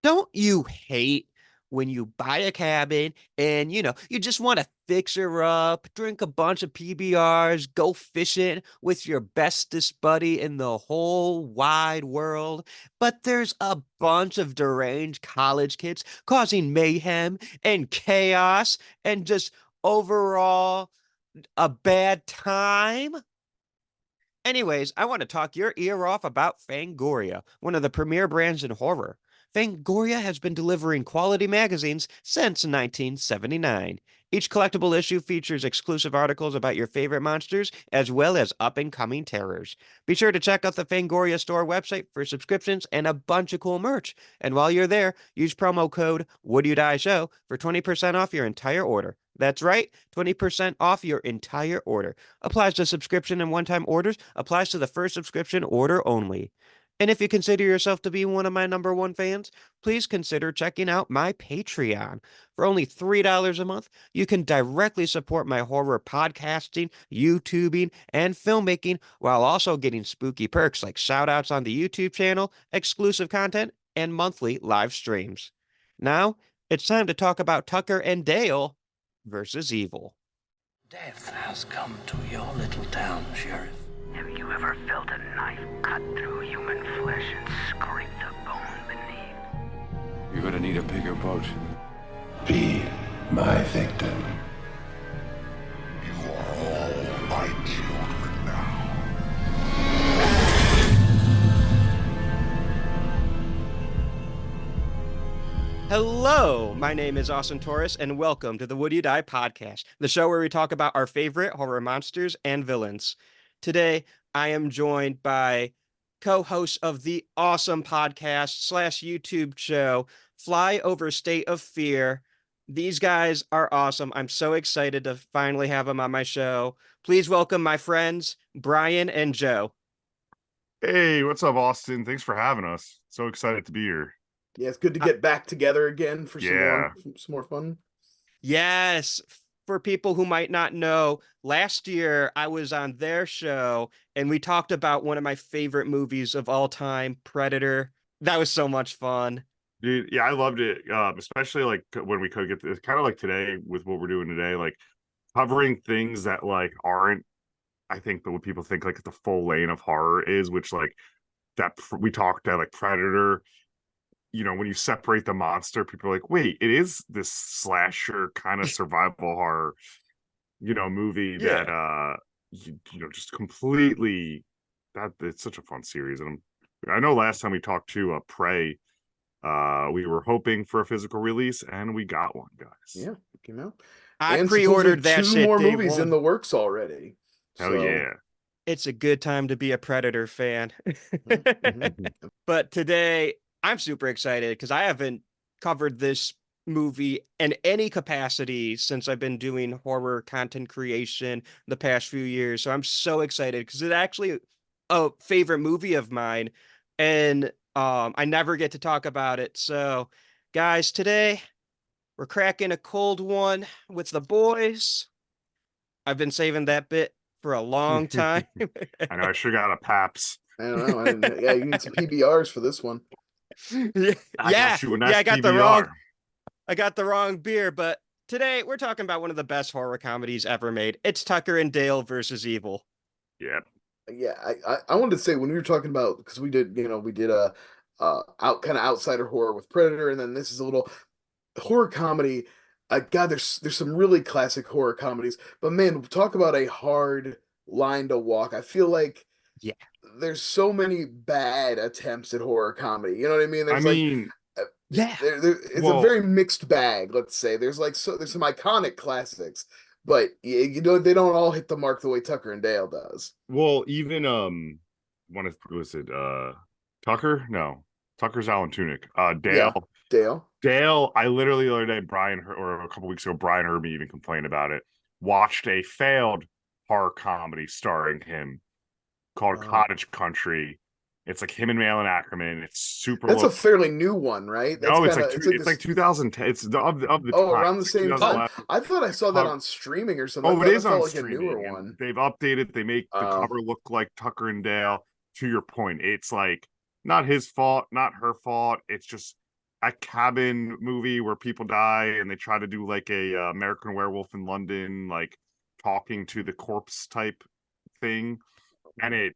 Don't you hate when you buy a cabin and you just want to fix her up, drink a bunch of PBRs, go fishing with your bestest buddy in the whole wide world, but there's a bunch of deranged college kids causing mayhem and chaos and just overall a bad time? Anyways, I want to talk your ear off about Fangoria, one of the premier brands in horror. Fangoria has been delivering quality magazines since 1979. Each collectible issue features exclusive articles about your favorite monsters as well as up and coming terrors. Be sure to check out the Fangoria store website for subscriptions and a bunch of cool merch. And while you're there, use promo code Would You Die Show for 20% off your entire order. That's right, 20% off your entire order. Applies to subscription and one-time orders, applies to the first subscription order only. And if you consider yourself to be one of my number one fans, please consider checking out my Patreon. For only $3 a month, you can directly support my horror podcasting, YouTubing, and filmmaking while also getting spooky perks like shoutouts on the YouTube channel, exclusive content, and monthly live streams. Now, it's time to talk about Tucker and Dale versus Evil. Death has come to your little town, Sheriff. Have you ever felt a knife cut through human flesh and scrape the bone beneath? You're gonna need a bigger boat. Be my victim. You are all my children now. Hello, my name is Austin Torres, and welcome to the Would You Die podcast, the show where we talk about our favorite horror monsters and villains. Today, I am joined by co-hosts of the awesome podcast slash YouTube show, Flyover State of Fear. These guys are awesome. I'm so excited to finally have them on my show. Please welcome my friends, Brian and Joe. Hey, what's up, Austin? Thanks for having us. So excited to be here. Yeah, it's good to get back together again for Yeah. some more fun. Yes, for people who might not know, last year I was on their show and we talked about one of my favorite movies of all time, Predator. That was so much fun. Dude, yeah, I loved it. Especially like when we could get this, kind of like today with what we're doing today, like covering things that like aren't, I think, what people think like the full lane of horror is, which like that we talked at like Predator. You know, when you separate the monster, people are like, wait, it is this slasher kind of survival horror, movie Yeah. that just completely that it's such a fun series. And I know last time we talked to Prey, we were hoping for a physical release and we got one, guys. Yeah, it came out. I And pre-ordered that supposedly shit two more day movies one. in the works already. Hell yeah. It's a good time to be a Predator fan. Mhm. But today I'm super excited because I haven't covered this movie in any capacity since I've been doing horror content creation the past few years. So I'm so excited because it's actually a favorite movie of mine, and I never get to talk about it. So, guys, today we're cracking a cold one with the boys. I've been saving that bit for a long time. I know I sure got a Paps. I don't know. Yeah, you need some PBRs for this one. Yeah, I got you a nice I got PBR. I got the wrong beer, but today we're talking about one of the best horror comedies ever made. It's Tucker and Dale versus Evil. Yeah. Yeah, I wanted to say when we were talking about, because we did a outsider horror with Predator, and then this is a little horror comedy. God, there's some really classic horror comedies, but man, talk about a hard line to walk. I feel like Yeah. there's so many bad attempts at horror comedy. You know what I mean? There's Yeah. it's a very mixed bag. Let's say there's some iconic classics, but they don't all hit the mark the way Tucker and Dale does. Well, even was it Tucker? No, Tucker's Alan Tunick. Dale. Yeah, Dale. I literally the other day, or a couple weeks ago, Brian heard me even complain about it. Watched a failed horror comedy starring him called Cottage Country. It's like him and Malin Ackerman. It's super. That's a fairly new one, right? It's like 2010. It's of the around the same time. 2011. I thought I saw that on streaming or something. Oh, it is on like streaming. A newer one. They've updated. They make the cover look like Tucker and Dale. To your point, it's like not his fault, not her fault. It's just a cabin movie where people die and they try to do like a American Werewolf in London, like talking to the corpse type thing, and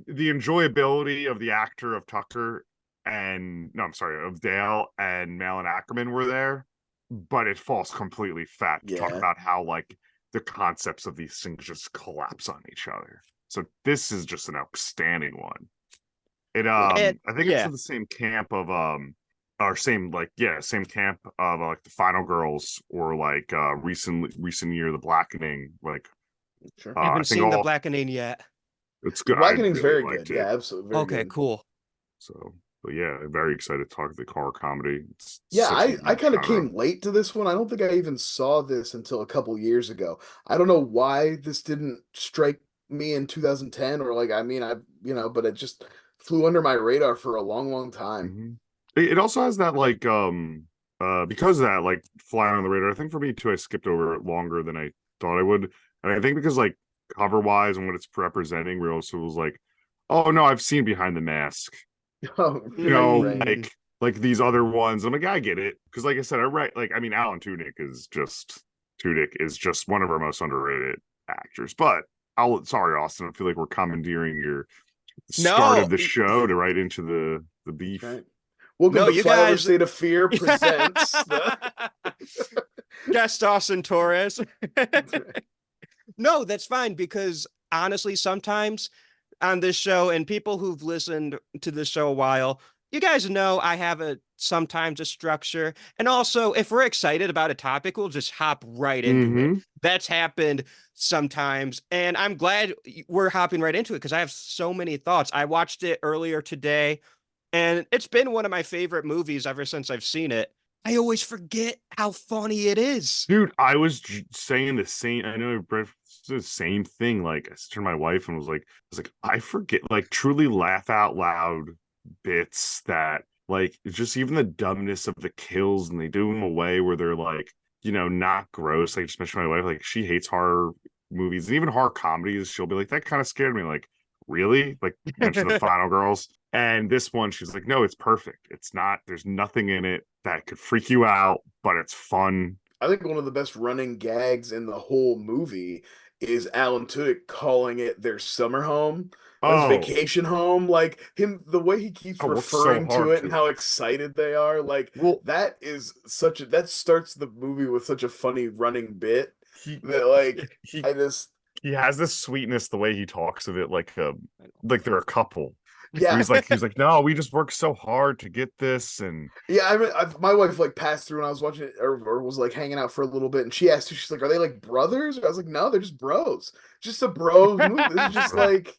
the enjoyability of the actor of Tucker and no, I'm sorry, of Dale and Malin Ackerman were there, but it falls completely flat to talk Yeah. about how like the concepts of these things just collapse on each other. So this is just an outstanding one. It And I think it's yeah, in the same camp of or same camp of like the Final Girls or like recent year The Blackening. Like Sure. I I haven't think seen The all Blackening yet. it's The good. I Blackening's really very liked good. it. Yeah, absolutely very Okay, good. cool. So, but yeah, very excited to talk the horror comedy. It's Yeah, such a I unique kind of genre. came late to this one. I don't think I even saw this until a couple years ago. I don't know why this didn't strike me in 2010 or like I mean I but it just flew under my radar for a long, long time. Mhm. It also has that like because of that like flying on the radar. I think for me too, I skipped over it longer than I thought I would, and I think because like cover wise and what it's representing, we also was like, oh no, I've seen Behind the Mask. Oh, You right, know, right. like these other ones. I'm like, I get it because like I said, I mean, Alan Tudyk is just one of our most underrated actors. But sorry, Austin, I feel like we're commandeering your start No, of the show to right into the That's beef. right. Welcome no, to you Flyover guys. State of Fear presents the Guest Austin Torres. That's right. No, that's fine because honestly, sometimes on this show, and people who've listened to the show a while, you guys know I have sometimes a structure. And also, if we're excited about a topic, we'll just hop right into it. Mm-hmm. That's happened sometimes. And I'm glad we're hopping right into it because I have so many thoughts. I watched it earlier today, and it's been one of my favorite movies ever since I've seen it. I always forget how funny it is. Dude, I was saying the same. I know Brett the same thing. Like I turned to my wife and was like, I forget like truly laugh out loud bits that like it's just even the dumbness of the kills and they do them away where they're like, not gross. Like just mentioned my wife, like she hates horror movies and even horror comedies. She'll be like, that kind of scared me. Like, really? Like mention the Final Girls. And this one, she's like, no, it's perfect. It's not, there's nothing in it that could freak you out, but it's fun. I think one of the best running gags in the whole movie is Alan Tudyk calling it their summer home, his Oh, vacation home. Like him, the way he keeps I worked so referring to hard it and to. how excited they are. Like Well, that starts the movie with such a funny running bit he that like he I just he has this sweetness the way he talks of it like they're a couple. Where yeah. he's like, no, we just worked so hard to get this, and Yeah, I mean, my wife like passed through and I was watching it or was like hanging out for a little bit, and she asked, she's like, "Are they like brothers?" I was like, "No, they're just bros. Just a bros movie. This is just like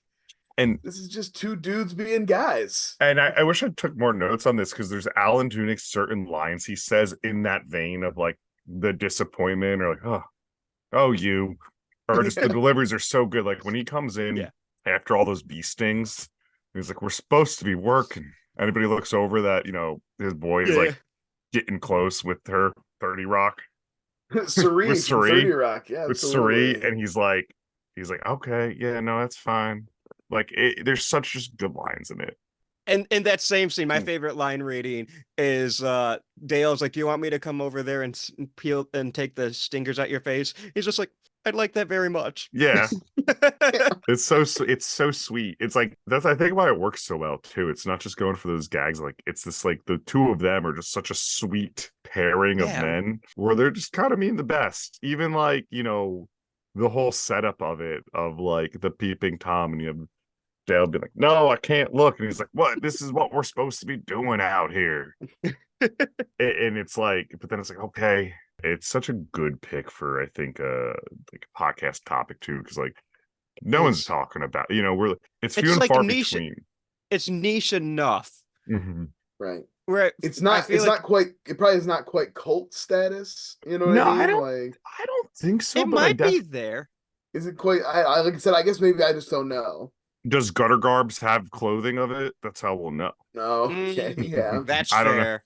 and this is just two dudes being guys." I wish I took more notes on this because there's Alan Tudyk's certain lines he says in that vein of like the disappointment or like, oh you, or just the Yeah, deliveries are so good. Like when he comes in Yeah. after all those bee stings, he's like, we're supposed to be working. Anybody looks over that, his boy is Yeah. like getting close with her 30 Rock with Suri from 30 Suri, Rock. Yeah, with Suri, absolutely. and he's like, okay, yeah, no, that's fine. Like there's such just good lines in it. And in that same scene, my Mm. favorite line reading is Dale's like, "Do you want me to come over there and peel and take the stingers out your face?" He's just like, "I'd like that very much." Yeah, it's so sweet. It's like that's I think why it works so well too. It's not just going for those gags. Like it's this like the two of them are just such a sweet pairing of Yeah. men where they're just kind of mean the best. Even like the whole setup of it of like the peeping tom and you have Dale be like, no, I can't look, and he's like, what? This is what we're supposed to be doing out here. And it's like, but then it's like, okay, it's such a good pick for I think like a podcast topic too because like no one's Is talking about it's few it's and like far niche. between. It's niche enough Mhm. Right. where I feel It's like not quite it probably is not quite cult status. You know what I No, mean? Like, I don't think so, it but I might be def there. is it quite I like I said, I guess maybe I just don't know. does Gutter Garbs have clothing of it? That's how we'll know. No, okay, Mm, yeah. that's I don't know. fair.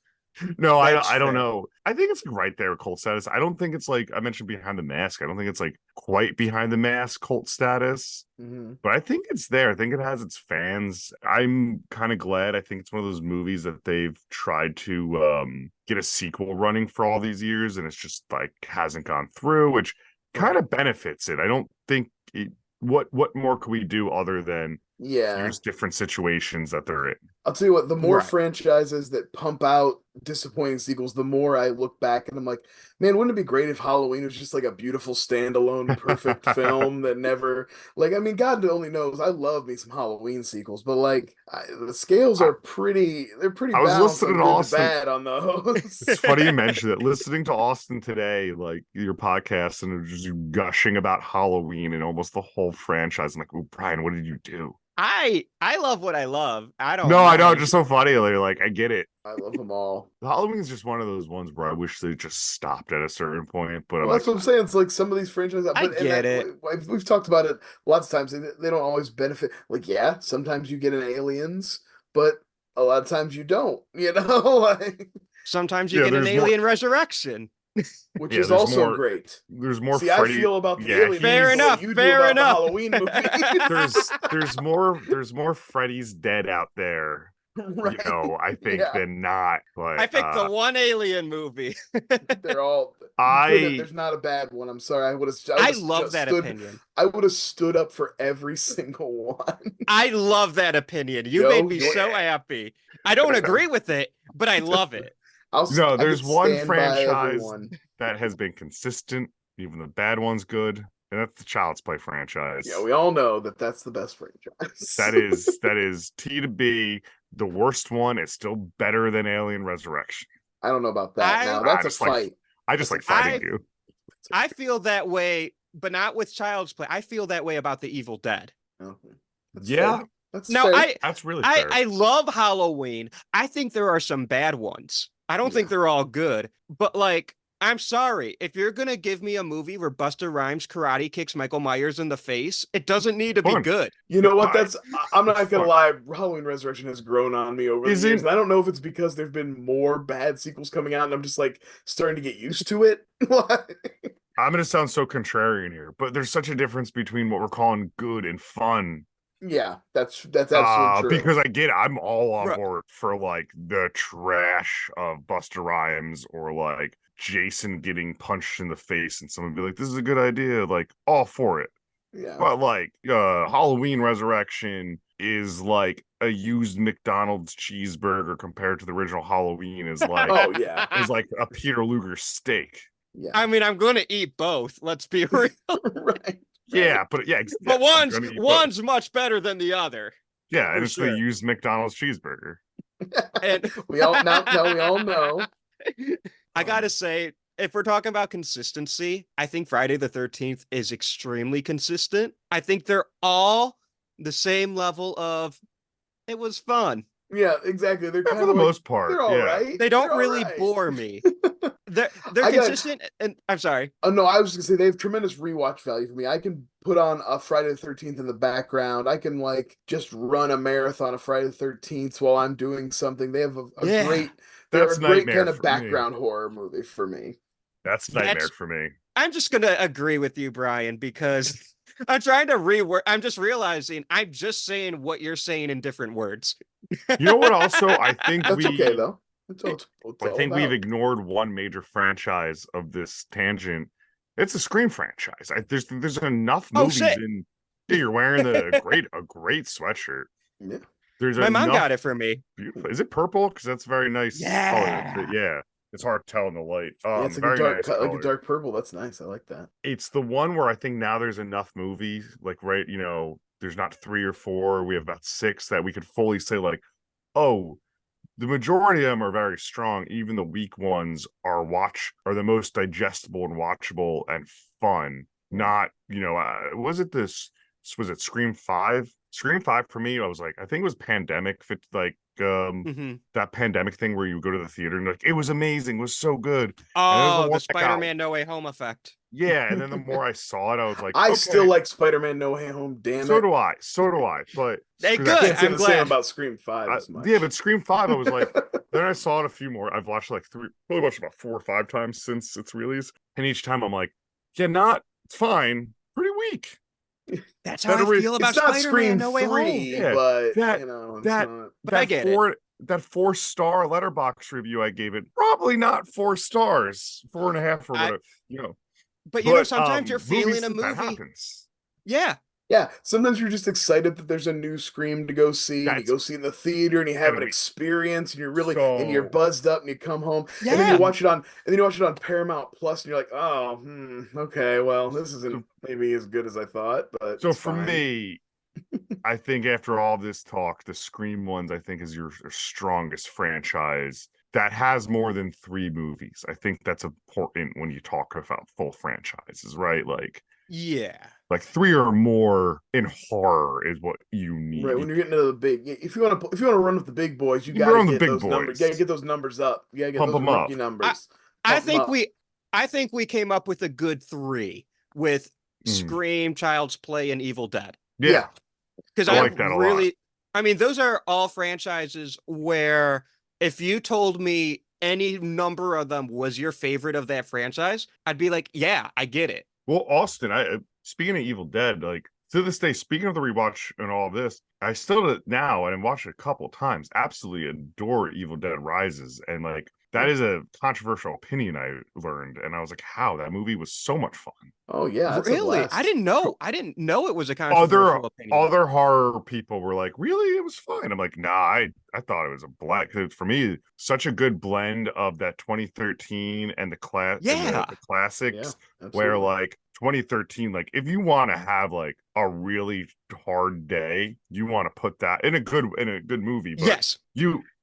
No, That's I don't fair. know. I think it's right there cult status. I don't think it's like I mentioned Behind the Mask. I don't think it's like quite Behind the Mask cult status, Hmm. but I think it's there. I think it has its fans. I'm kind of glad. I think it's one of those movies that they've tried to get a sequel running for all these years, and it's just like hasn't gone through, which kind Right. of benefits it. I don't think it, what more could we do other than Yeah. here's different situations that they're in. I'll tell you what, the more Right. franchises that pump out disappointing sequels, the more I look back and I'm like, man, wouldn't it be great if Halloween was just like a beautiful standalone perfect film that never like I mean God only knows I love me some Halloween sequels, but like the scales I, are pretty I was balanced on listening to good to Austin. bad on It's those. funny you mentioned it. Listening to Austin today, like your podcast, and it was just you gushing about Halloween and almost the whole franchise. I'm like, oh, Brian, what did you do? I love what I love. I don't No, I know, it's mind. just so funny. Like, I get it. I love them all. Halloween's just one of those ones where I wish they just stopped at a certain point, but I'm Well, that's like, what I'm saying. It's like some of these franchises, I but and get that it. we've talked about it lots of times. They don't always benefit. Like, yeah, sometimes you get an Aliens, but a lot of times you don't. You know, like Sometimes you yeah, get an alien resurrection. which yeah, is also great. there's more See, I Freddy. feel about the Yeah, Alien movies Fair the way enough. you do Fair about the enough. Halloween movies. there's more Freddy's dead out there, Right? I think Yeah, than not. I But picked the one alien movie. they're all. You couldn't. I There's not a bad one. I'm sorry. I would I have love just that stood. opinion. I would have stood up for every single one. I love that opinion. You made Joe, me you're so happy. I don't agree with it, but I love it. I there's could one stand by franchise everyone. that has been consistent, even the bad one's good, and that's the Child's Play Yeah, franchise. we all know that that's the best franchise. That is T to B. The worst one is still better than Alien Resurrection. I don't know about that. I Now I that's a just like fight. I just That's a like fighting I fight. you. I feel that way, but not with Child's Play. I feel that way about The Evil Dead. Okay. That's Yeah, fair. That's Now, fair. that's really fair. I love Halloween. I think there are some bad ones. I don't think Yeah. they're all good, but like, I'm sorry. If you're gonna give me a movie where Busta Rhymes karate kicks Michael Myers in the face, it doesn't need to be Fun. good. You know what? Fine. I'm It's not gonna fun. lie. Halloween Resurrection has grown on me over the years, Isn't and I don't know if it's because there've been more bad sequels coming out, and I'm just like starting to get used to it. I'm gonna sound so contrarian here, but there's such a difference between what we're calling good and fun. Yeah, that's absolutely true. Because I get it. I'm all on Right. board for like the trash of Buster Rhymes or like Jason getting punched in the face and someone be like, this is a good idea, like all for it. Yeah. But like Halloween Resurrection is like a used McDonald's cheeseburger compared to the original Halloween Oh yeah. is like a Peter Luger steak. Yeah. I mean, I'm gonna eat both. Let's be real. Right. Yeah, but yeah, But I'm gonna eat both. one's much better than the other. Yeah, and for it's sure. the used McDonald's cheeseburger. And We all now we all know. I gotta say, if we're talking about consistency, I think Friday the 13th is extremely consistent. I think they're all the same level of it was fun. Yeah, exactly. They're Yeah, kind for of the like most part. they're all Yeah. right. They don't They're all really right. bore me. They're I got- consistent, and I'm sorry. Oh no, I was just gonna say they have tremendous rewatch value for me. I can put on a Friday the 13th in the background. I can like just run a marathon of Friday the 13th while I'm doing something. They have a Yeah. great they're That's a great nightmare kind of for me. background horror movie for me. That's nightmare That's for me. I'm just gonna agree with you, Brian, because I'm trying to reword. I'm just realizing I'm just saying what you're saying in different words. You know what? Also, I think That's okay though. That's all, it's I all think we've about. ignored one major franchise of this tangent. It's a Scream franchise. There's enough Oh, movies shit. in. Yeah, you're wearing a great sweatshirt. Yeah. There's My mom enough. got it for me. Beautiful. Is it purple? Because that's very nice color. Yeah. Yeah, it's hard to tell in the light. Yeah, it's like Very a dark nice like a color. dark purple. That's nice. I like that. It's the one where I think now there's enough movies, like there's not 3 or 4. We have about 6 that we could fully say like, oh, the majority of them are very strong. Even the weak ones are the most digestible and watchable and fun. Not, was it Scream 5? Scream 5 for me, I was like, I think it was pandemic. Like that pandemic thing where you go to the theater and you're like, it was amazing, it was so good. And there's the Oh, one the that got, Spider-Man No Way Home effect. yeah, and then the more I saw it, I was like, I still okay, like Spider-Man No Way Home. Damn so it! do I, so do I. But Hey, screw that. good. Can't say I'm the same glad. about Scream 5 as much. Yeah, but Scream 5, I was like, then I saw it a few more. I've watched like probably watched about 4 or 5 times since its release. And each time I'm like, yeah, it's fine. Pretty weak. That's how I feel about it's not Spider-Man Scream No Way Home. 3, Yeah, but that it's that not. But I get it. that 4-star Letterboxd review I gave it, probably not 4 stars, 4.5 or I, whatever, you know. but But sometimes you're feeling a movies, that movie. happens. Yeah. Yeah, sometimes you're just excited that there's a new Scream to go see, and you That's go see in the theater, and you have gotta an be experience, and you're so buzzed up, and you come home, and then Yeah. you watch it on Paramount Plus, and you're like, oh, okay, well, this isn't maybe as good as I thought, but so it's for fine. me, I think after all this talk, the Scream ones, I think, is your strongest franchise that has more than 3 movies. I think that's important when you talk about full franchises, right? Yeah. Like 3 or more in horror is what you need. Right, when you're getting into the big, if you want to run with the big boys, you You got to run the get big those numbers. You got to boys. get those numbers up. You got to get Pump those 'em up. rookie numbers. I Pump 'em up. I think we came up with a good 3 with Scream, Child's Play, and Evil Dead. Yeah. Because I like that a lot. I mean, those are all franchises where if you told me any number of them was your favorite of that franchise, I'd be like, yeah, I get it. Well, Austin, speaking of Evil Dead, like to this day, speaking of the rewatch and all of this, I still now and watched it a couple times, absolutely adore Evil Dead Rises. And like that is a controversial opinion I learned. And I was like, how that movie was so much fun. Oh yeah, that's a Really? blast. I didn't know it was a controversial opinion. Other horror people were like, really? It was fine. I'm like, nah, I thought it was a black. Cause for me, such a good blend of that 2013 and the classics, where like 2013, like if you want to have like a really hard day, you want to put that in a good movie. But yes.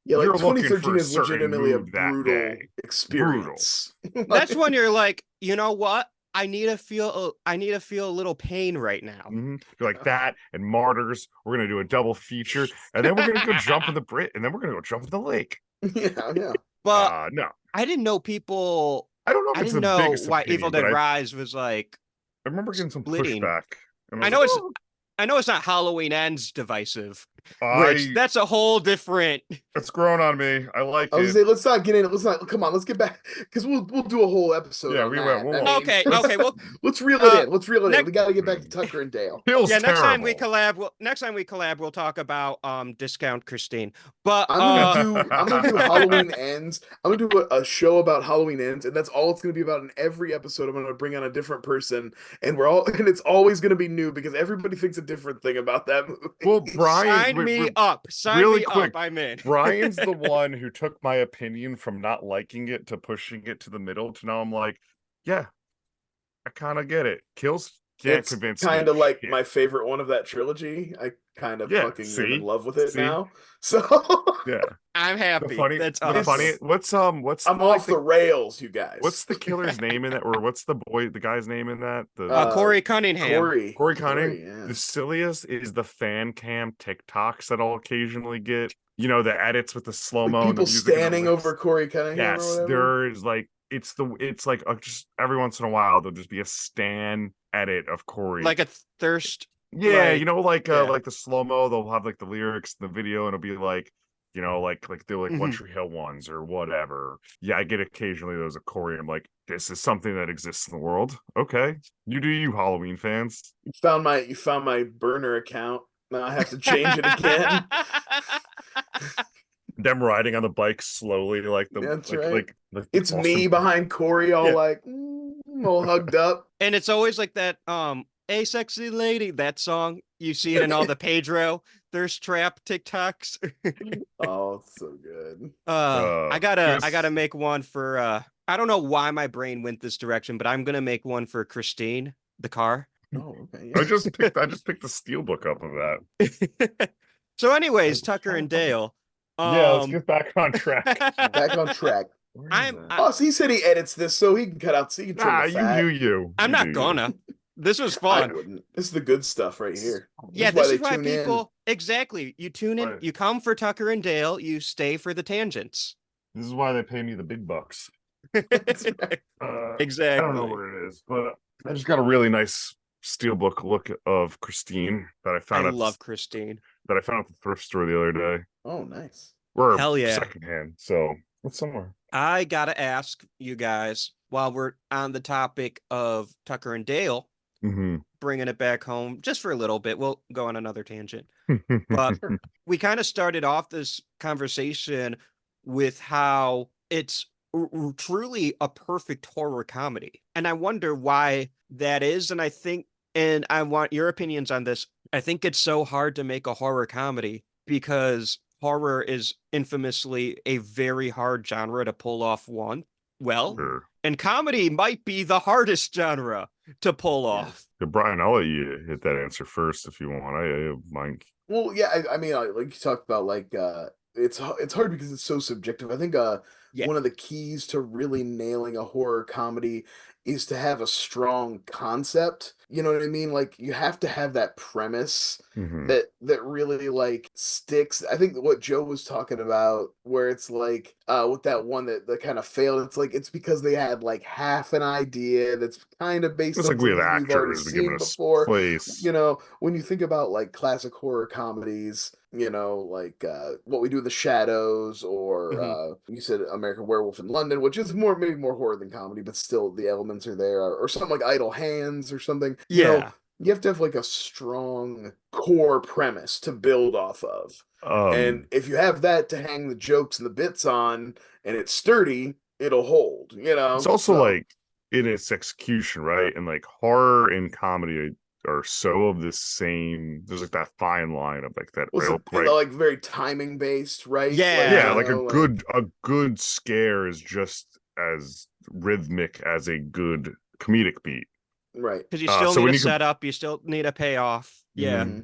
Yeah, like you're 2013 is legitimately a brutal experience. That's when you're like, you know what? I need to feel a little pain right now. Mm-hmm. Like that and Martyrs. We're gonna do a double feature, and then we're gonna go jump in the Brit, and then we're gonna go jump in the lake. Yeah. But no, I didn't know people. I don't know if I it's didn't the know biggest why opinion, Evil Dead but Rise was like. I remember getting some splitting. pushback. I know it's not Halloween Ends divisive. Which that's a whole different. It's grown on me. I like I was it. gonna say, let's not get in it. Come on, let's get back because we'll do a whole episode. Yeah, on we that. will. Okay. Well, let's reel it in. Let's reel it in. We got to get back to Tucker and Dale. Next time we collab, we'll talk about Discount Christine. But I'm gonna do Halloween Ends. I'm gonna do a show about Halloween Ends, and that's all it's gonna be about. In every episode, I'm gonna bring on a different person, and it's always gonna be new because everybody thinks a different thing about that movie. Well, Brian, sign me up. I'm in. Brian's the one who took my opinion from not liking it to pushing it to the middle to now I'm like, yeah, I kind of get it. Kills can't convince me. Kind of like my favorite one of that trilogy. I kind of fucking am in love with it now. So yeah, I'm happy. That's awesome. funny. What's I'm off the rails, you guys. What's the killer's name in that, or what's the guy's name in that? Corey Cunningham. Corey Cunningham. Yeah. The silliest is the fan cam TikToks that I'll occasionally get. You know, the edits with the slow mo, people standing over Corey Cunningham. Yes, there's like it's like just every once in a while there'll just be a stan edit of Corey, like a thirst. Yeah, you know, like the slow mo. They'll have like the lyrics in the video, and it'll be like, you know, like they're like One Tree Hill ones or whatever. Yeah, I get occasionally those of Corey. I'm like, this is something that exists in the world. Okay, you do you, Halloween fans. You found my burner account. Now I have to change it again. Them riding on the bike slowly, like it's me behind Corey, all like all hugged up, and it's always like that. A Sexy Lady, that song. You see it in all the Pedro thirst trap TikToks. Oh, it's so good. I gotta make one for I don't know why my brain went this direction, but I'm gonna make one for Christine, the car. Oh, okay. Yeah. I just picked the steelbook up of that. So anyways, Tucker and Dale. Yeah, let's get back on track. Back on track. So he said he edits this so he can cut out. So he can trim the fat. I'm not gonna. This was I fun. wouldn't. This is the good stuff right here. This Yeah, is why this they is why tune in. people exactly. You tune in, Right. you come for Tucker and Dale, you stay for the tangents. This is why they pay me the big bucks. That's right. I don't know Exactly. what it is, but I just got a really nice steelbook look of Christine that I I found love Christine. at the thrift store the other day, Oh, nice. or Hell yeah. secondhand. So it's somewhere. I gotta ask you guys while we're on the topic of Tucker and Dale, Mm-hmm. bringing it back home just for a little bit. We'll go on another tangent. But we kind of started off this conversation with how it's truly a perfect horror comedy. And I wonder why that is. And I think, and I want your opinions on this. I think it's so hard to make a horror comedy because horror is infamously a very hard genre to pull off one. Well, Sure. and comedy might be the hardest genre to pull off. Yeah, Brian, I'll let you hit that answer first if you want. I mine. Well, yeah, I mean, like you talked about, like it's hard because it's so subjective. I think Yeah. one of the keys to really nailing a horror comedy is to have a strong concept. You know what I mean? Like you have to have that premise Mm-hmm. that really like sticks. I think what Joe was talking about, where it's like with that one that kind of failed, it's like it's because they had like half an idea that's kind of based It's on like we have something we've already actors giving seen us before. place. You know, when you think about like classic horror comedies, you know, like What We Do in the Shadows, or Mhm. you said American Werewolf in London, which is more maybe more horror than comedy, but still the elements are there, or something like Idle Hands or something. You know, Yeah. you have to have like a strong core premise to build off of. And Um, if you have that to hang the jokes and the bits on and it's sturdy, it'll hold, you it's know? also So like in its execution, right? And like horror and comedy are so of the same. There's like that fine line of like that was real it right. like very timing based, right? Like, Yeah, you Yeah. like know, like a good scare is just as rhythmic as a good comedic beat. right. Because you still So need when a you could, setup, you still need a payoff. Yeah. Hmm.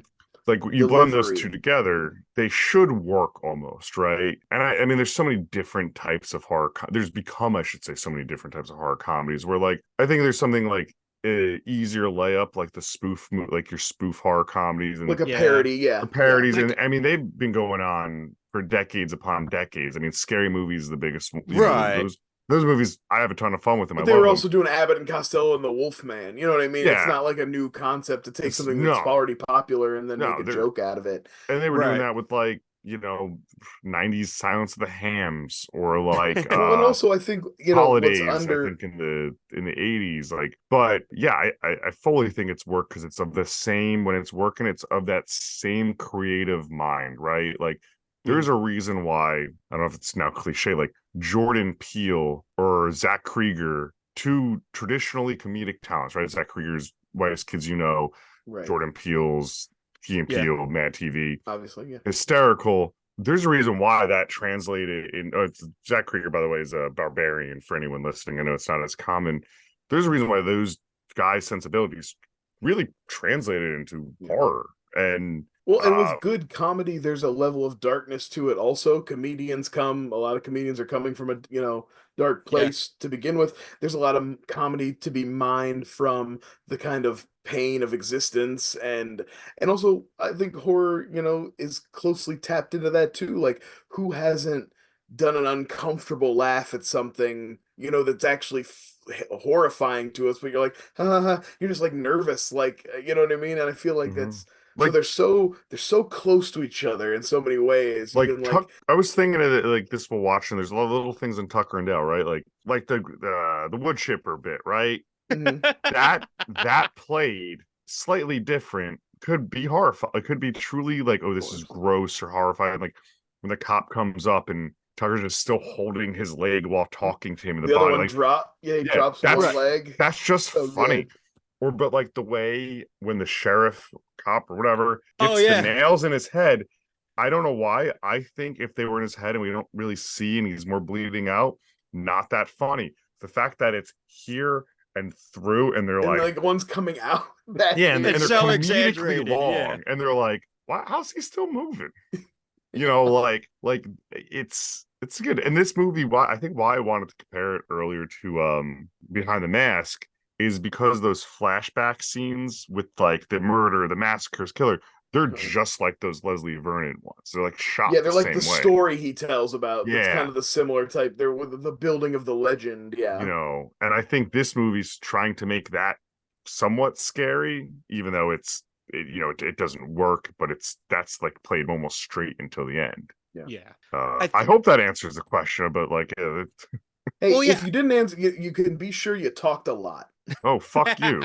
like you blend those two Delivery. together, they should work almost, right? And I mean, there's so many different types of horror. There's become, I should say, so many different types of horror comedies. Where like I think there's something like easier layup, like the like your spoof horror comedies and Like a Yeah. parody, yeah. or Yeah. parodies, and Like, I mean they've been going on for decades upon decades. I mean, Scary Movie is the biggest. You know, right. those movies, I have a ton of fun with them. I But they love were them. also doing Abbott and Costello and the Wolfman. You know what I mean? It's Yeah, not like a new concept to take it's something that's no, already popular and then make no. a They're joke out of it. and they were doing Right. that with like 90s Silence of the Hams or like Well, and also I think, you know, what's holidays. I under think in the 80s, like, but yeah, I fully think it's work because it's of the same when it's working. It's of that same creative mind, right? Like there's a reason why I don't know if it's now cliche, like Jordan Peele or Zach Krieger, two traditionally comedic talents, right? Zach Krieger's Whitest Kids You Know, right, Jordan Peele's Key and Yeah. Peele, Mad TV, obviously, yeah. hysterical. There's a reason why that translated in. Zach Krieger, by the way, is a barbarian for anyone listening. I know it's not as common. There's a reason why those guys' sensibilities really translated into Yeah. horror. And Well, and with good comedy, there's a level of darkness to it also. A lot of comedians are coming from a, you know, dark Yeah. place to begin with. There's a lot of comedy to be mined from the kind of pain of existence, and also I think horror, you know, is closely tapped into that too. Like who hasn't done an uncomfortable laugh at something, you know, that's actually horrifying to us, but you're like, ha, ha, ha. You're just like nervous, like you know what I mean? And I feel like Mhm. that's so like they're so close to each other in so many ways. You like can Tuck, like I was thinking of it like this while watching. There's a lot of little things in Tucker and Dale, right? Like the wood chipper bit, right? mhm. That played slightly different could be horrifying. It could be truly like, oh, Of this is course. gross or horrifying. Like when the cop comes up and Tucker's just still holding his leg while talking to him in the The other body. one Like, drop, yeah, he yeah, drops one Right. leg. that's just So funny. good. Or but like the way when the sheriff cop or whatever Oh gets the yeah. nails in his head. I don't know why. I think if they were in his head and we don't really see and he's more bleeding out, not that funny. The fact that it's here and through and they're And like, like one's coming out back yeah, and in. It's they're so comedically exaggerated. Yeah. long, and they're like, "Why? How's he still moving?" Like it's good. And this movie, why I think why I wanted to compare it earlier to Behind the Mask is because those flashback scenes with like the murder, the massacres, killer, they're just like those Leslie Vernon ones. They're like shot Yeah, the they're like the same way. story he tells about. That's Yeah. kind of the similar type. They're with the building of the legend. Yeah. And I think this movie's trying to make that somewhat scary, even though it doesn't work, but that's like played almost straight until the end. Yeah. I hope that answers the question, but like, Hey, Well, yeah. if you didn't answer, you can be sure you talked a lot. oh, fuck you.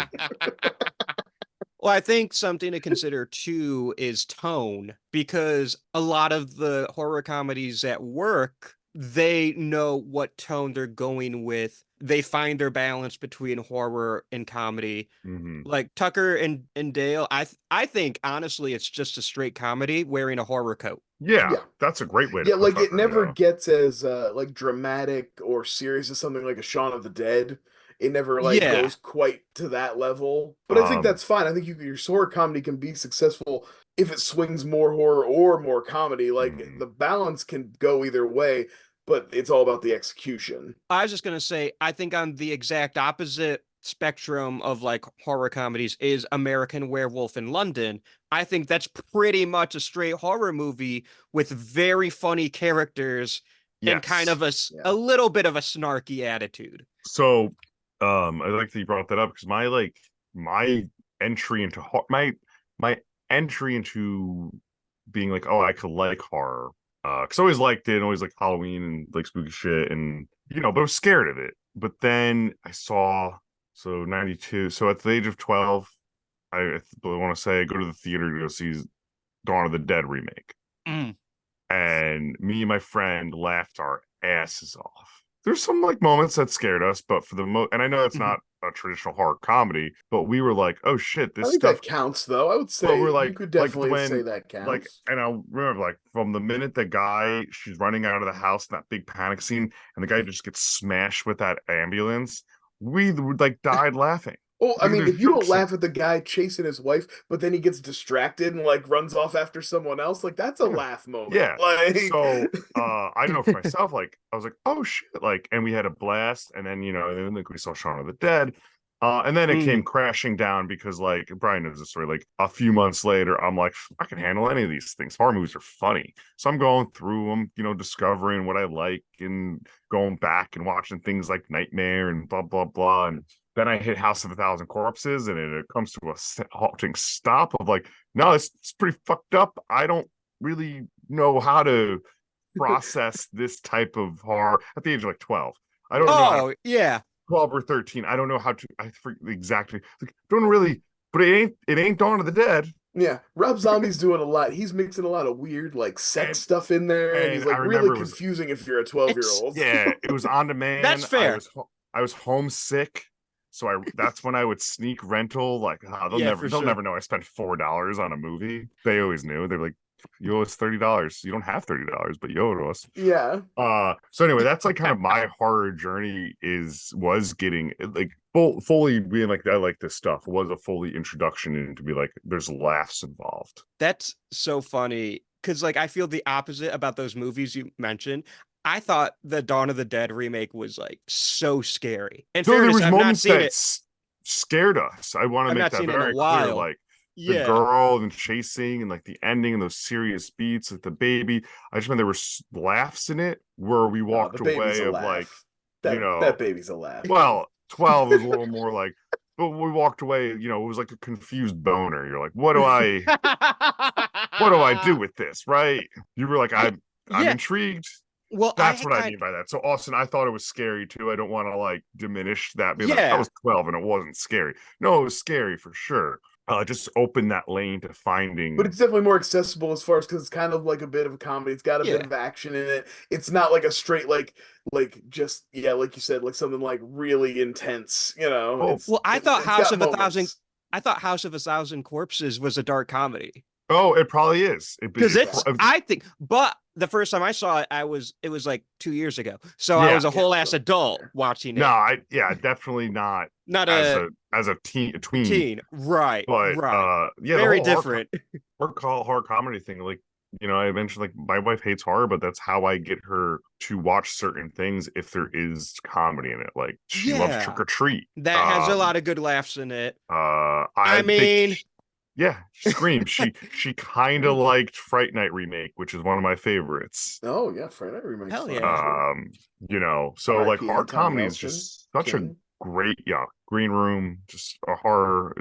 Well, I think something to consider too is tone, because a lot of the horror comedies at work, they know what tone they're going with. They find their balance between horror and comedy. Mhm. Like Tucker and Dale, I think honestly it's just a straight comedy wearing a horror coat. Yeah, Yeah. that's a great way to Yeah, put like it Tucker, never yeah. gets as like dramatic or serious as something like a Shaun of the Dead. It never like Yeah. goes quite to that level. But I think that's fine. I think your horror comedy can be successful if it swings more horror or more comedy. Like the balance can go either way, but it's all about the execution. I was just gonna say, I think on the exact opposite spectrum of like horror comedies is American Werewolf in London. I think that's pretty much a straight horror movie with very funny characters and kind Yes. of a little bit of a snarky attitude. So, I like that you brought that up because my entry into my entry into being like, oh, I could like horror. Because I always liked it, always like Halloween and like spooky shit, and but I was scared of it. But then I saw 92. So at the age of 12, I want to say I go to the theater to go see Dawn of the Dead remake. Mm. And me and my friend laughed our asses off. There's some like moments that scared us, but for the and I know it's not a traditional horror comedy, but we were like, oh shit, I this think stuff. that counts, though. I would say But we're you could definitely say that counts. and I remember like from the minute the guy she's running out of the house in that big panic scene, and the guy just gets smashed with that ambulance, we like died laughing. Oh, I Like, mean, there's if you don't jokes in- laugh at the guy chasing his wife, but then he gets distracted and like runs off after someone else, like that's a laugh moment. Yeah. Like So I know for myself, like I was like, oh shit, like, and we had a blast, and then then like we saw Shaun of the Dead. And then it came crashing down because like Brian knows the story. Like a few months later, I'm like, I can handle any of these things. Horror movies are funny. So I'm going through them, discovering what I like and going back and watching things like Nightmare and blah blah blah. And then I hit House of a Thousand Corpses, and it comes to a halting stop of like, no, it's pretty fucked up. I don't really know how to process this type of horror at the age of like 12. I don't know how to, yeah. 12 or 13. I don't know how to. I forget exactly. Like, don't really. But it ain't Dawn of the Dead. Yeah, Rob Zombie's doing a lot. He's mixing a lot of weird like sex stuff in there, and he's like really confusing if you're a 12-year-old. Yeah, it was on demand. That's fair. I was homesick, so that's when I would sneak rental. Like, they'll never know I spent $4 on a movie. They always knew. They're like, you owe us $30. You don't have $30, but you owe it to us. Yeah. So anyway, that's like kind of my horror journey was getting like fully being like, I like this stuff, was a fully introduction into be like, there's laughs involved. That's so funny because like I feel the opposite about those movies you mentioned. I thought the Dawn of the Dead remake was like so scary. In There fairness, was I've not moments seen that it. scared us. I want to I've make not that seen it in a very clear. while. Like the Yeah. girl and chasing and like the ending and those serious beats with the baby. I just mean there were laughs in it where we walked away of like, that baby's a laugh. Well, 12 was a little more like, but we walked away, it was like a confused boner. You're like, what do I do with this? Right. You were like, I'm intrigued. Well, that's what I mean by that. So Austin, I thought it was scary too. I don't want to like diminish that. Like, Yeah. I was 12 and it wasn't scary. No, it was scary for sure. Just open that lane to finding. But it's definitely more accessible as far as because it's kind of like a bit of a comedy. It's got a bit of action in it. It's not like a straight like just like you said, like something like really intense. Well, I thought House of a Thousand Corpses was a dark comedy. Oh, it probably is. Because I think, but the first time I saw it, it was like 2 years ago. So I was a whole ass adult watching it. No, definitely not. Not as a tween. Right. But right. yeah, Very different. Horror comedy thing, like I mentioned like my wife hates horror, but that's how I get her to watch certain things if there is comedy in it. Like she loves Trick Yeah. or Treat. That has a lot of good laughs in it. I I think mean, yeah, Scream. She kind of liked Fright Night remake, which is one of my favorites. Oh yeah, Friday Night Remake's hell fun yeah. too. So like R.I.P. horror Tommy comedy is Nelson, just such a King. great, yeah, Green Room, just a horror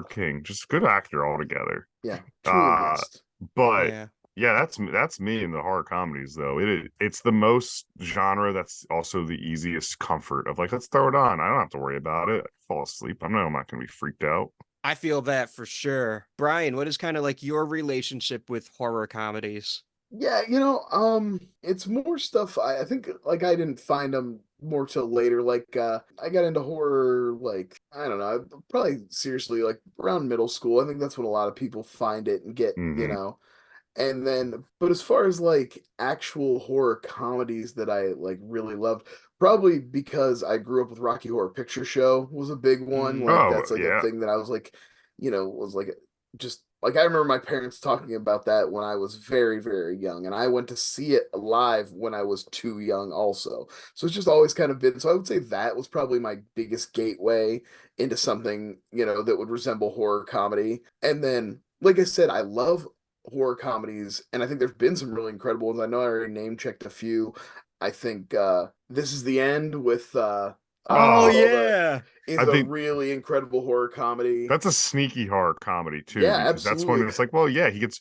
king, just good actor altogether. Yeah, truly Uh, missed. but Yeah. yeah, that's me in the horror comedies though. It's the most genre that's also the easiest comfort of like let's throw it on. I don't have to worry about it. I fall asleep. I'm not gonna be freaked out. I feel that for sure. Brian, what is kind of like your relationship with horror comedies? Yeah, it's more stuff. I think like I didn't find them more till later. Like I got into horror like I don't know, probably seriously like around middle school. I think that's when a lot of people find it and get, Hmm. And then, but as far as like actual horror comedies that I like really loved, probably because I grew up with Rocky Horror Picture Show was a big one. Mm, Like Oh that's like a yeah. thing that I was like, was like just like I remember my parents talking about that when I was very, very young, and I went to see it live when I was too young also. So it's just always kind of been. So I would say that was probably my biggest gateway into something, that would resemble horror comedy. And then, like I said, I love horror comedies, and I think there's been some really incredible ones. I know I already name checked a few. I think This Is the End with oh Oh, Will the yeah. is I a think really incredible horror comedy. that's a sneaky horror comedy too, Yeah, because that's when absolutely. it's like, well, yeah, he gets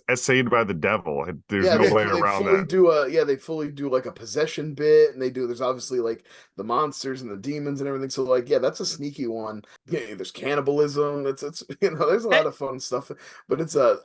essayed by the devil. There's Yeah, no way they around fully that. do they fully do like a possession bit, and there's obviously like the monsters and the demons and everything. So like, yeah, that's a sneaky one. Yeah, there's cannibalism. It's there's a Eh, lot of fun stuff, but it's a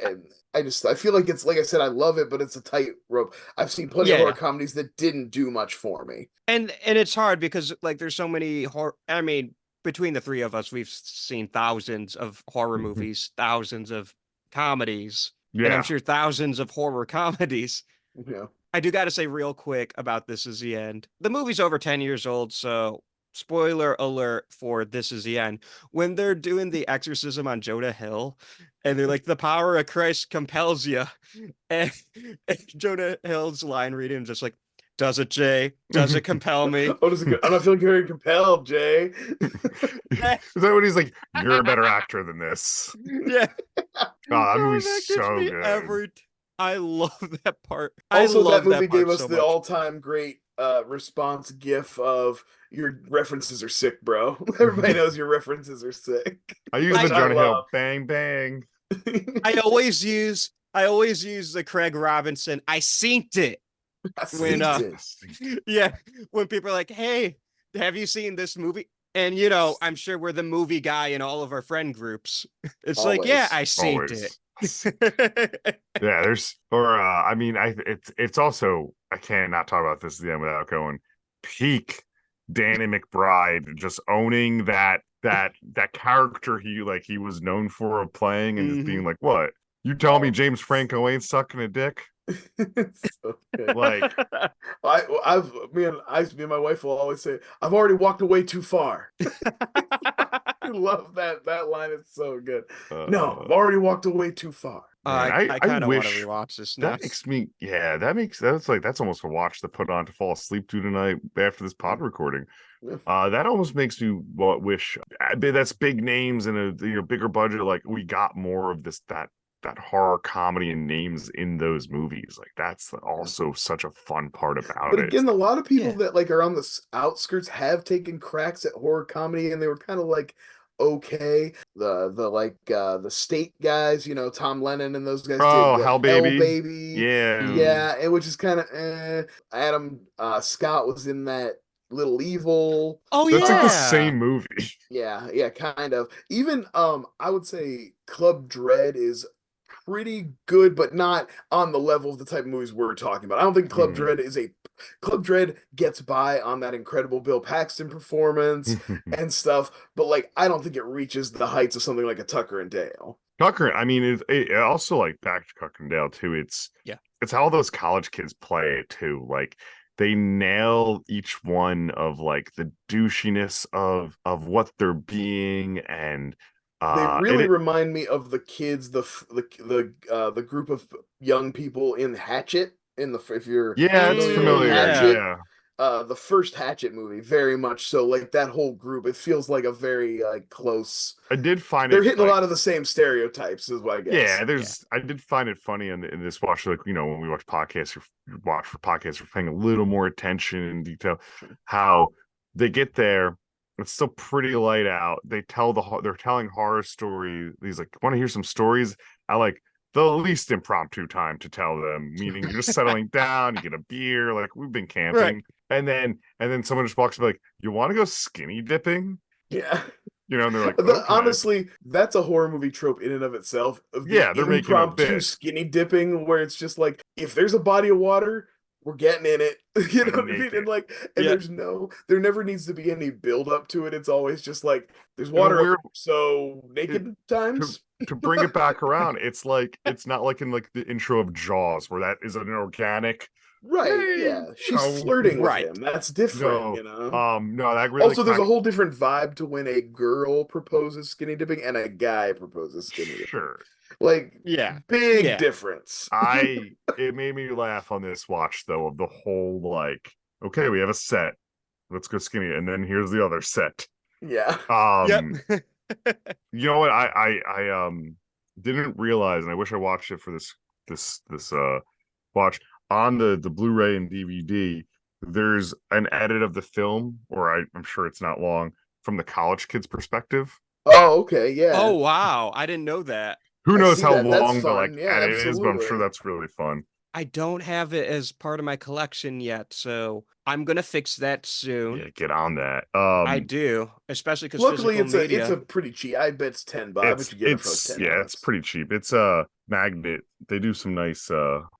and I feel like it's like I said, I love it, but it's a tight rope. I've seen plenty of yeah, horror yeah. comedies that didn't do much for me. And it's hard because like there's so many horror. I mean, between the three of us, we've seen thousands of horror movies, thousands of comedies, and I'm Yeah. sure thousands of horror comedies. Yeah. I do got to say real quick about This Is the End. The movie's over 10 years old, so spoiler alert for This Is the End. When they're doing the exorcism on Jonah Hill, and they're like, the power of Christ compels you. And, and Jonah Hill's line reading just like, does it, Jay? Does it compel me? Oh, does it go? I'm not feeling very compelled, Jay. Is that what he's like? You're a better actor than this. Yeah. Oh, that Oh, movie's that gets so me good. every I love that part. I Also, that love movie that gave part us so the much. all-time great response gif of your references are sick, bro. Everybody knows your references are sick, I use the which I I Jonah Hill love. bang bang. I always use the Craig Robinson. I synced it I when synced it. yeah, when people are like, "Hey, have you seen this movie?" And I'm sure we're the movie guy in all of our friend groups. It's like, "Yeah, Always. I synced it." Always. Yeah, there's or I mean it's also I can't not talk about this again without going peak Danny McBride just owning that character he was known for playing and just being Mhm. like, what? You tell me James Franco ain't sucking a dick? It's so good. Like, Me and my wife will always say, "I've already walked away too far." I love that line. It's so good. No, I've uh already walked away too far. man, I I kind of want to wish rewatch this now. that makes me yeah, that's almost a watch to put on to fall asleep to tonight after this pod recording. Yeah. That almost makes me wish that's big names and a bigger budget. Like we got more of that horror comedy and names in those movies. Like that's also such a fun part about But it. again, a lot of people Yeah. that like are on the outskirts have taken cracks at horror comedy, and they were kind of like okay. The state guys, Tom Lennon and those guys did Oh, what Hell Hell Baby. Baby, Yeah. Mm. yeah, and which is kind of Adam Scott was in that Little Evil. Oh That's like the yeah. same movie. Yeah, kind of. Even I would say Club Dread is pretty good, but not on the level of the type of movies we're talking about. I don't think Club Dread gets by on that incredible Bill Paxton performance and stuff, but like I don't think it reaches the heights of something like a Tucker and Dale. Tucker, I mean, it also like back to Tucker and Dale too. Yeah. It's how those college kids play it too. Like they nail each one of like the douchiness of what they're being and They And really it, remind me of the kids, the group of young people in Hatchet. If you're yeah, it's familiar with familiar. Yeah. Hatchet, Yeah, the first Hatchet movie, very much so. Like that whole group, it feels like a very close. I did find They're it hitting a like, lot of the same stereotypes, is what I yeah, guess. Yeah. I did find it funny in this watch, like, when we watch podcasts, or watch for podcasts, we're paying a little more attention in detail how they get there. It's still pretty light out. They're telling horror stories. He's like, want to hear some stories? I like the least impromptu time to tell them, meaning you're just settling down, you get a beer, like we've been Right. camping, and then someone just walks up like, you want to go skinny dipping? Yeah. And they're like, okay. Honestly, that's a horror movie trope in and of itself, of the Yeah, they're making a impromptu bit. skinny dipping, where it's just like, if there's a body of water, we're getting in it. You know I'm what I mean? naked. And Yeah. there never needs to be any build up to it. It's always just like, there's In a water, weird so it, naked to times. to bring it back around, it's like it's not like in like the intro of Jaws where that is an organic, Right, hey, yeah. She's flirting with Right. him. That's different, no, you know? no, that really Also, there's kind a of, whole different vibe to when a girl proposes skinny dipping and a guy proposes skinny dipping. sure. Like, Yeah. big Yeah. difference. It made me laugh on this watch though, of the whole like, okay, we have a set, let's go skinny, and then here's the other set. Yeah. Yep. You know what? I didn't realize, and I wish I watched it for this watch on the Blu-ray and DVD. There's an edit of the film, or I'm sure it's not long, from the college kid's perspective. Oh, okay, yeah. Oh, wow. I didn't know that. Who I knows see how that. That's long the like fun. Yeah, edit is, but I'm sure absolutely. that's really fun. I don't have it as part of my collection yet, so I'm gonna fix that soon. Yeah, get on that. I do, especially because Luckily, physical it's a media. pretty cheap. I bet it's $10. I bet you get it for like It's ten yeah, it's bucks. pretty cheap. It's a magnet. They do some nice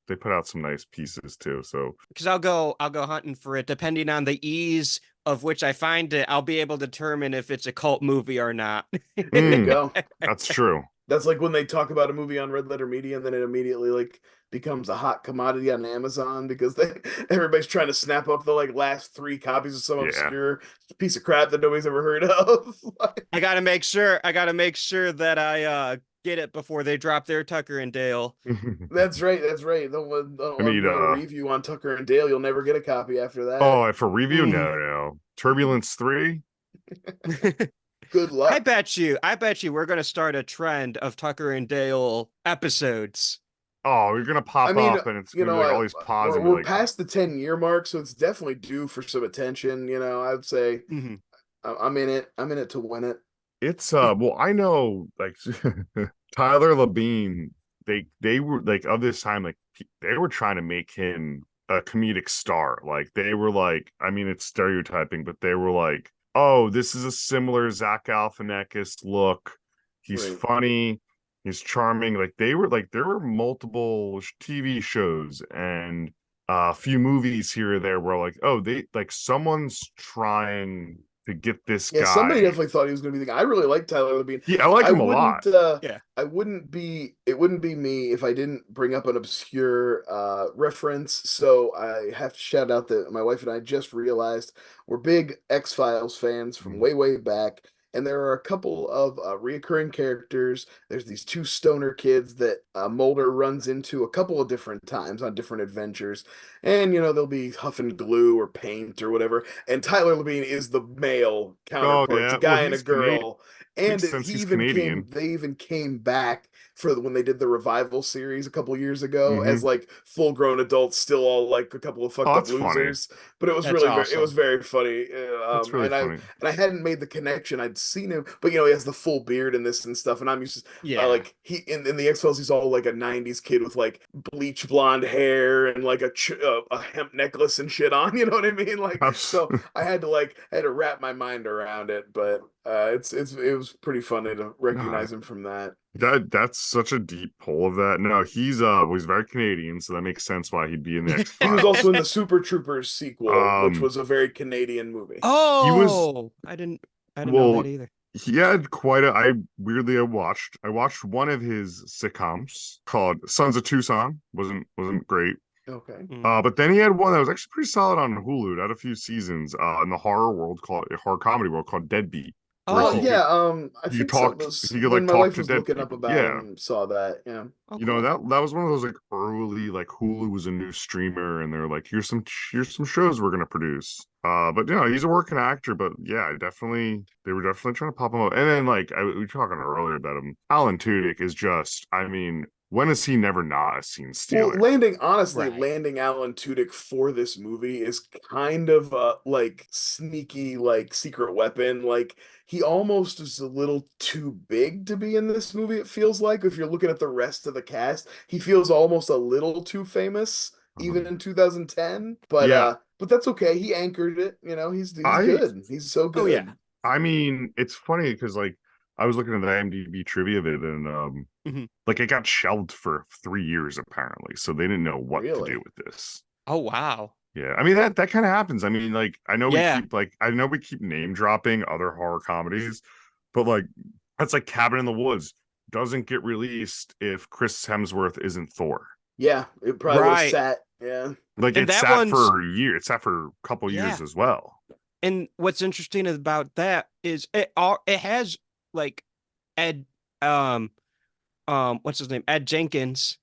they put out some nice pieces too. So Because I'll go hunting for it. Depending on the ease of which I find it, I'll be able to determine if it's a cult movie or not. There you go. that's true. That's like when they talk about a movie on Red Letter Media and then it immediately like becomes a hot commodity on Amazon because everybody's trying to snap up the like last three copies of some Yeah. obscure piece of crap that nobody's ever heard of. Like, I gotta make sure that I get it before they drop their Tucker and Dale. that's right. That's right. The one I need ongoing review on Tucker and Dale. You'll never get a copy after that. oh, for review? No. Turbulence 3? Good luck. I bet you we're gonna start a trend of Tucker and Dale episodes. Oh, you're gonna I pop mean, up and it's gonna be like all these pods and be we're like, past the 10-year mark, so it's definitely due for some attention. I would say Mhm. I'm in it. I'm in it to win it. it's well, I know like Tyler Labine, they were like of this time, like they were trying to make him a comedic star. Like they were like, I mean, it's stereotyping, but they were like, oh, this is a similar Zach Galifianakis look. He's Right. funny, he's charming. Like they were like, there were multiple TV shows and a few movies here or there where like, oh, they like someone's trying to get this Yeah, somebody guy. definitely thought he was going to be the guy. I really like Tyler Labine. Yeah, I like I him a lot. wouldn't Yeah. I wouldn't be it wouldn't be me if I didn't bring up an obscure reference. So I have to shout out that my wife and I just realized we're big X-Files fans from Mhm. way back. And there are a couple of reoccurring characters. There's these two stoner kids that Mulder runs into a couple of different times on different adventures. And, they'll be huffing glue or paint or whatever. And Tyler Labine is the male Oh counterpart. It's a yeah, well guy and a he's Canadian. girl. And Makes sense. He's Canadian. they even came back for when they did the revival series a couple years ago Hmm. as like full grown adults, still all like a couple of Oh, fucked up that's funny. losers. But it was That's it was awesome. very funny. That's really funny. And I hadn't made the connection. I'd seen him, but he has the full beard in this and stuff. And I'm used to Yeah. like he in the X Files, he's all like a '90s kid with like bleach blonde hair and like a hemp necklace and shit on. You know what I mean? Like so, I had to wrap my mind around it. But it was pretty funny to No, recognize him from that. that's such a deep pull of that. No, he's very Canadian, so that makes sense why he'd be in the X He was also Files. in the Super Troopers sequel, which Um, was a very Canadian movie. he was Oh, I didn't know well. that either. He had quite a. I watched one of his sitcoms called Sons of Tucson. Wasn't great. Okay. Mm. But then he had one that was actually pretty solid on Hulu. It had a few seasons. In the horror comedy world called Deadbeat. where Oh, I he could think so. talk, Those he could when like my talk wife to was dead looking up people. about Yeah. him, saw that. Yeah. oh, You know, cool. that was one of those like early, like Hulu was a new streamer and they're like, here's some shows we're gonna produce. But you know, he's a working actor, but yeah, definitely they were definitely trying to pop him up. And then we were talking earlier about him. Alan Tudyk is just, I mean, when has he never not a scene Well, stealer? Right. landing Alan Tudyk for this movie is kind of a like sneaky, like secret weapon. Like he almost is a little too big to be in this movie, it feels like. If you're looking at the rest of the cast, he feels almost a little too famous, even Um, in 2010. yeah, But that's okay. He anchored it, he's I good. He's so Oh yeah. good. I mean, it's funny because like I was looking at the IMDb trivia of it and Hmm. like it got shelved for 3 years apparently, so they didn't know what to do Really. with this. Oh wow. Yeah, I mean that kind of happens. I mean, like Yeah. I know we keep name dropping other horror comedies, but like that's like Cabin in the Woods doesn't get released if Chris Hemsworth isn't Thor. Yeah, it probably would have Right. sat. Yeah. Like And it that sat one's for a year. It sat for a couple yeah. years as well. And what's interesting about that is it has like Ed what's his name? Ed Jenkins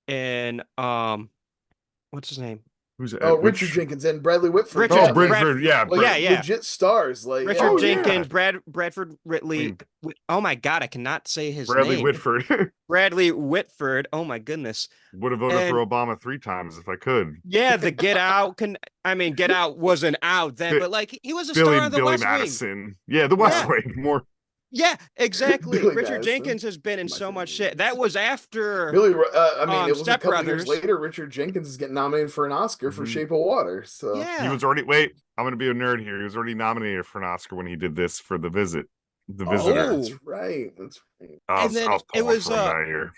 and what's his name? Who's Oh, Richard which? Jenkins and Bradley Whitford. Oh, Yeah, Richard like Bridgeford. Yeah, yeah, yeah. legit stars. Like, Richard oh yeah. yeah. Jenkins, Bradford I Whitley. mean Oh my God, I cannot say his Bradley name. Whitford Bradley Whitford. Oh my goodness. would have voted for And Obama 3 times if I could. yeah, the Get Out can I mean Get Out wasn't out then, but like he was a Billy star of the Billy West Wing. Madison. Yeah, The West Yeah. Yeah. Wing. More. Yeah, exactly. Billy Richard Madison. Jenkins has been in My so much favorite shit. That movies. was after I mean, it was a Step couple years Brothers. later. Richard Jenkins is getting nominated for an Oscar for Mhm. Shape of Water. So, He Yeah. was already wait. I'm gonna be a nerd here. He was already nominated for an Oscar when he did this for The Visit, The oh, Visitor. that's Oh. right. That's right. And I then was pulling for him that year.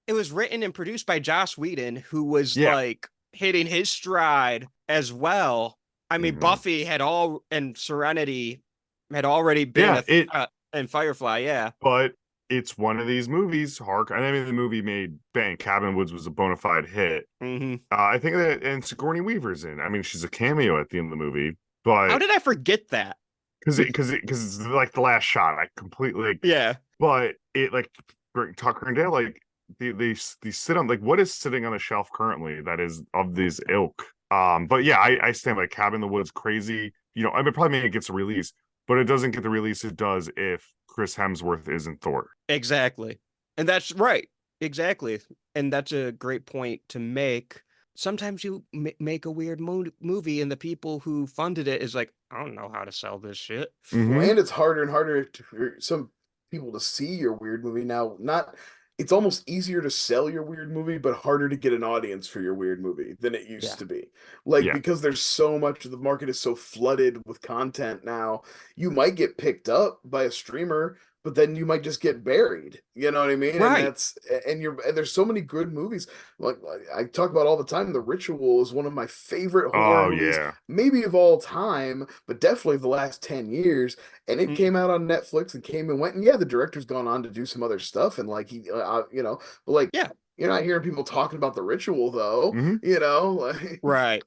it was written and produced by Joss Whedon, who was Yeah. like hitting his stride as well. I mean, Mhm. Buffy had all and Serenity had already been Yeah. It and Firefly, yeah. but it's one of these movies. Hark. I mean, the movie made bang. Cabin Woods was a bona fide hit. Hmm. I think that and Sigourney Weaver's in. I mean, she's a cameo at the end of the movie, How but did I forget that? because it's like the last shot. I completely like, Yeah. but it like Tucker and Dale like they sit on like what is sitting on the shelf currently that is of this ilk. But yeah, I stand like Cabin in the Woods crazy. You know, I mean, probably it gets a release, but it doesn't get the release it does if Chris Hemsworth isn't Thor. Exactly. And that's right. Exactly. And that's a great point to make. Sometimes you make a weird movie and the people who funded it is like, I don't know how to sell this shit. Well, Mm-hmm. and it's harder and harder for some people to see your weird movie now. Not, it's almost easier to sell your weird movie, but harder to get an audience for your weird movie than it Yeah. used to be. Like, Yeah. because there's so much, the market is so flooded with content now, you might get picked up by a streamer, but then you might just get buried. You know what I mean? And Right. there's so many good movies. Like I talk about all the time, The Ritual is one of my favorite horror Oh movies, yeah. maybe of all time, but definitely of the last 10 years. And it Mm. came out on Netflix and came and went. And yeah, the director's gone on to do some other stuff. And like but like Yeah. you're not hearing people talking about The Ritual though. Mm-hmm. Like, Right.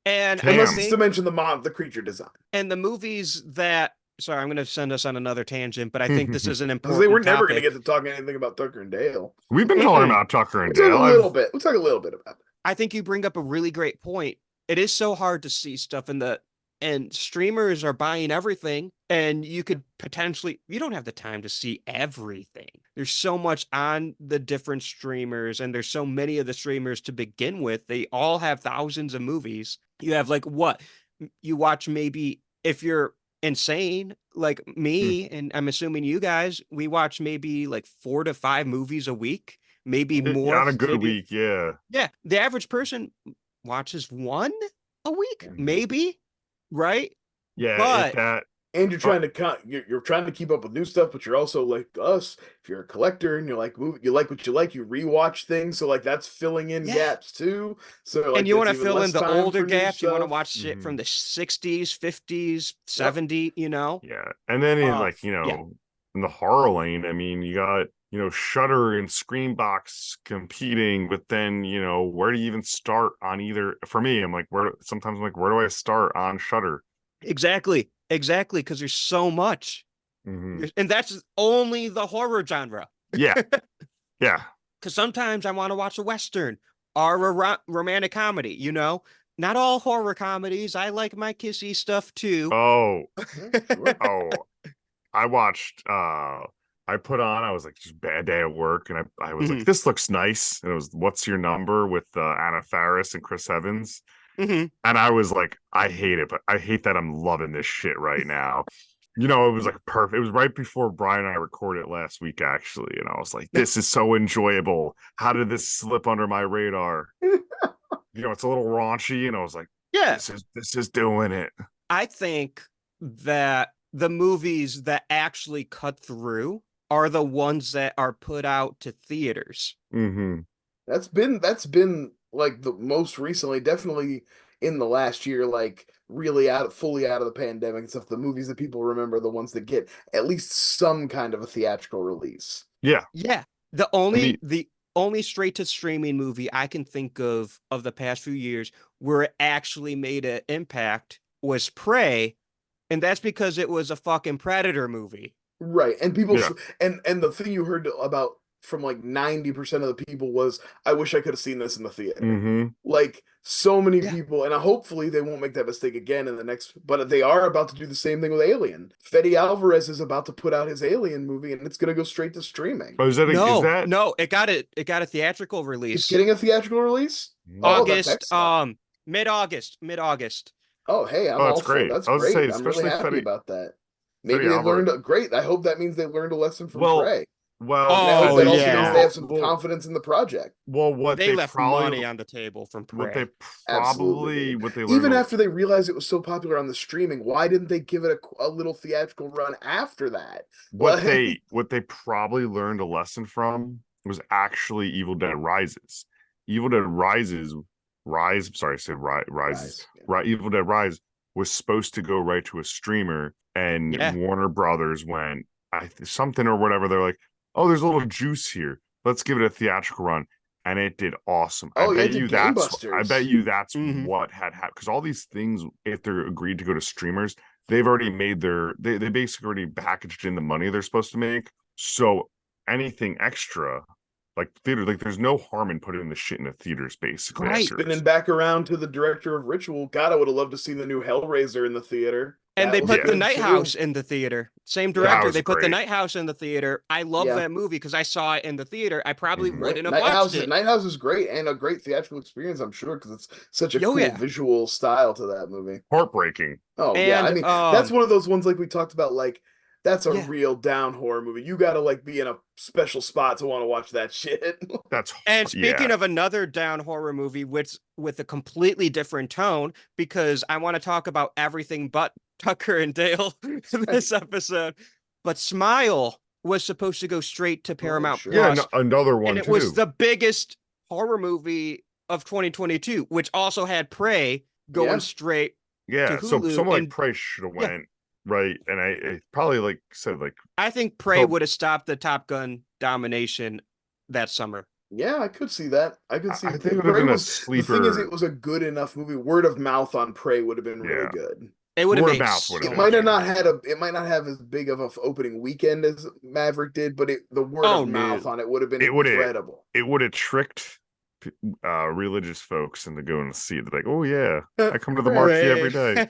And I unless it's to think mention the creature design. and the movies that sorry, I'm going to send us on another tangent, but I think this is an Because they were important never going to topic. get to talking anything about Tucker and Dale. We've been talking about Tucker and We'll talk Dale. a little bit. We'll talk a little bit about it. I think you bring up a really great point. It is so hard to see stuff and streamers are buying everything and you could potentially you don't have the time to see everything. There's so much on the different streamers and there's so many of the streamers to begin with. They all have thousands of movies. You have like what you watch maybe if you're insane like me and I'm assuming you guys, we watch maybe like 4 to 5 movies a week, maybe more, On a good maybe week, yeah. yeah, the average person watches one a week, Mhm. maybe, right? Yeah, if But that And you're trying to you're trying to keep up with new stuff, but you're also like us. If you're a collector and you're like you like what you like, you rewatch things. So like that's filling in yeah, gaps too. So and like you want that's to even fill in less the time older for new gaps. You want to stuff. watch shit from Mhm. the 60s, 50s, Yep. 70, you know? Yeah. And then in Uh, like, you yeah, know, in the horror lane, I mean, you got, you know, Shudder and Screambox competing, but then, you know, where do you even start on either? For me, I'm like, where do I start on Shudder? exactly, exactly, because there's so much. Mhm. And that's only the horror genre. Yeah. Yeah. Because sometimes I want to watch a Western or a romantic comedy, you know? Not all horror comedies. I like my kissy stuff too. Oh, Yeah, sure. oh, I watched I put on, I was like just bad day at work, and I was like, Hmm. this looks nice. And it was What's Your Number with Anna Faris and Chris Evans. Hmm. And I was like, I hate it, but I hate that I'm loving this shit right now. You know, it was like perfect. It was right before Brian and I recorded last week, actually. And I was like, this is so enjoyable. How did this slip under my radar? You know, it's a little raunchy. And I was like, Yeah. this is doing it. I think that the movies that actually cut through are the ones that are put out to theaters. Mm-hmm. That's been like the most recently, definitely in the last year, like really fully out of the pandemic and stuff. The movies that people remember are the ones that get at least some kind of a theatrical release. Yeah. Yeah. The I mean, only straight to streaming movie I can think of the past few years where it actually made an impact was Prey, and that's because it was a fucking Predator movie. Right. And yeah. and the thing you heard about from like 90% of the people was, I wish I could have seen this in the theater. Mm-hmm. Like so many Yeah. people, and hopefully they won't make that mistake again in the next, but they are about to do the same thing with Alien. Fede Alvarez is about to put out his Alien movie and it's going to go straight to streaming. Oh, is No, that no, it got a theatrical It's release. getting a theatrical release? Oh, that's August, excellent. mid-August. Oh, hey, I'm Oh, all that's for it. great. That's I was gonna say, great. I'm really especially happy Fetty about that. Fetty Maybe they Alvarez. learned great. I hope that means they learned a lesson from Well, Prey. well, And I hope Oh that Fetty, also means they yeah. have some confidence in the project. What They they left probably money on the table from what they Prey. Absolutely, they did. what they Even learned after they realized it was so popular on the streaming, why didn't they give it a little theatrical run after that? Like, what they probably learned a lesson from was actually Evil Dead Rises. Evil Dead Sorry, I said Rises. guys, yeah. Right, Evil Dead Rise was supposed to go right to a streamer, and Yeah. Warner Brothers went something or whatever. They're like, oh, there's a little juice here. Let's give it a theatrical run. And it did awesome. Oh yeah, it did I bet gangbusters. you that's Mhm. what had happened. Because all these things, if they're agreed to go to streamers, they've already made they basically already packaged in the money they're supposed to make. So anything extra, like theater, like there's no harm in putting the shit in the theaters, basically. Right. Spinning back around to the director of Ritual. God, I would have loved to see the new Hellraiser in the theater. And That they was put the good, Night too. House in the theater. Same Yeah. That director. was They put the great. Night House in the theater. I love Yeah. that movie because I saw it in the theater. I probably Mhm. Right. wouldn't have watched it. Night House is great and a great theatrical experience, I'm sure, because it's such a Oh, cool yeah. visual style to that movie. Heartbreaking. Oh yeah, I And mean that's one of those ones like we talked about. Like that's a yeah. real down horror movie. You got to like be in a special spot to want to watch that shit. That's And speaking yeah. of another down horror movie with a completely different tone, because I want to talk about everything but Tucker and Dale in this episode. But Smile was supposed to go straight to Paramount sure. Yeah, Plus, another one and it too. was the biggest horror movie of 2022, which also had Prey going Yeah. straight to Yeah, so Hulu. someone like And Price should have yeah. went right, and I probably like said like I think Prey So- would have stopped the Top Gun domination that summer. Yeah, I could see that. I could see. I think it would have Prey been a was the thing is sleeper. it was a good enough movie. Word of mouth on Prey would have been really Yeah. good. It would have Word of made mouth would so have It been might have better. not had it might not have as big of a opening weekend as Maverick did, but the word Oh, of mouth no. on it would have been It would've- incredible. It would have tricked religious folks into going to see it. They're like, oh yeah, I come to the marquee every day.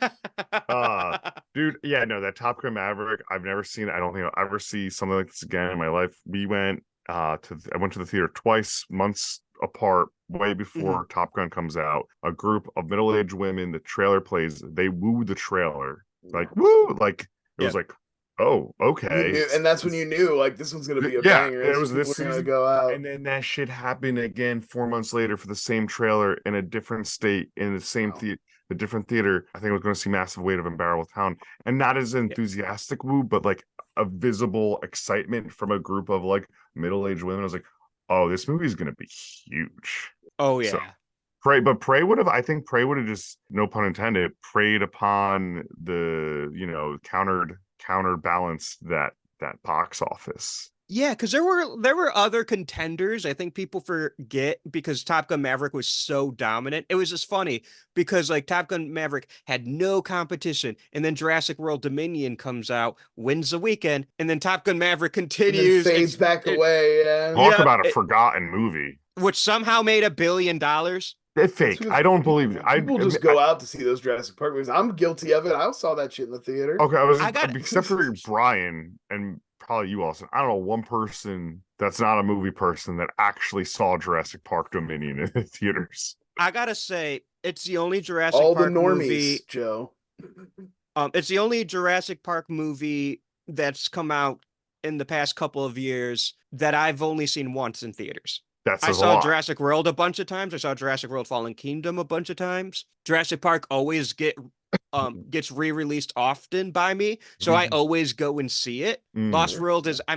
Dude, yeah, no, that Top Gun Maverick, I've never seen it. I don't think I'll ever see something like this again in my life. I went to the theater twice, months apart, way before Top Gun comes out. A group of middle-aged women, the trailer plays, they woo the trailer. Like, woo! Like, it was like, oh, You okay. knew, and that's when you knew like this one's gonna be a Yeah, banger. it was this People are gonna season. go out. And then that shit happened again 4 months later for the same trailer in a different state in the same Wow. the different theater. I think I was going to see Massive Weight of Unbearable Town, and not as enthusiastic woo, but like a visible excitement from a group of like middle-aged women. I was like, oh, this movie is going to be huge. Oh yeah. So, Prey would have, I think Prey would have just, no pun intended, preyed upon the, counterbalanced that box office. Yeah, because there were other contenders. I think people forget because Top Gun Maverick was so dominant. It was just funny because like Top Gun Maverick had no competition, and then Jurassic World Dominion comes out, wins the weekend, and then Top Gun Maverick And then continues. fades back away. Yeah. Talk Yeah, about a forgotten movie. which somehow made $1 billion. It's That's fake. because I don't believe it. people just go out to see those Jurassic Park movies. I'm guilty of it. I saw that shit in the theater. Okay, I was I got except for Brian and probably you, Austin. I don't know one person that's not a movie person that actually saw Jurassic Park Dominion in the theaters. I gotta say, it's the only Jurassic All the Park normies, movie. Joe. It's the only Jurassic Park movie that's come out in the past couple of years that I've only seen once in theaters. That I says a saw lot. Jurassic World a bunch of times. I saw Jurassic World Fallen Kingdom a bunch of times. Jurassic Park always gets re-released often by me, so I always go and see it. Lost Mm, World is I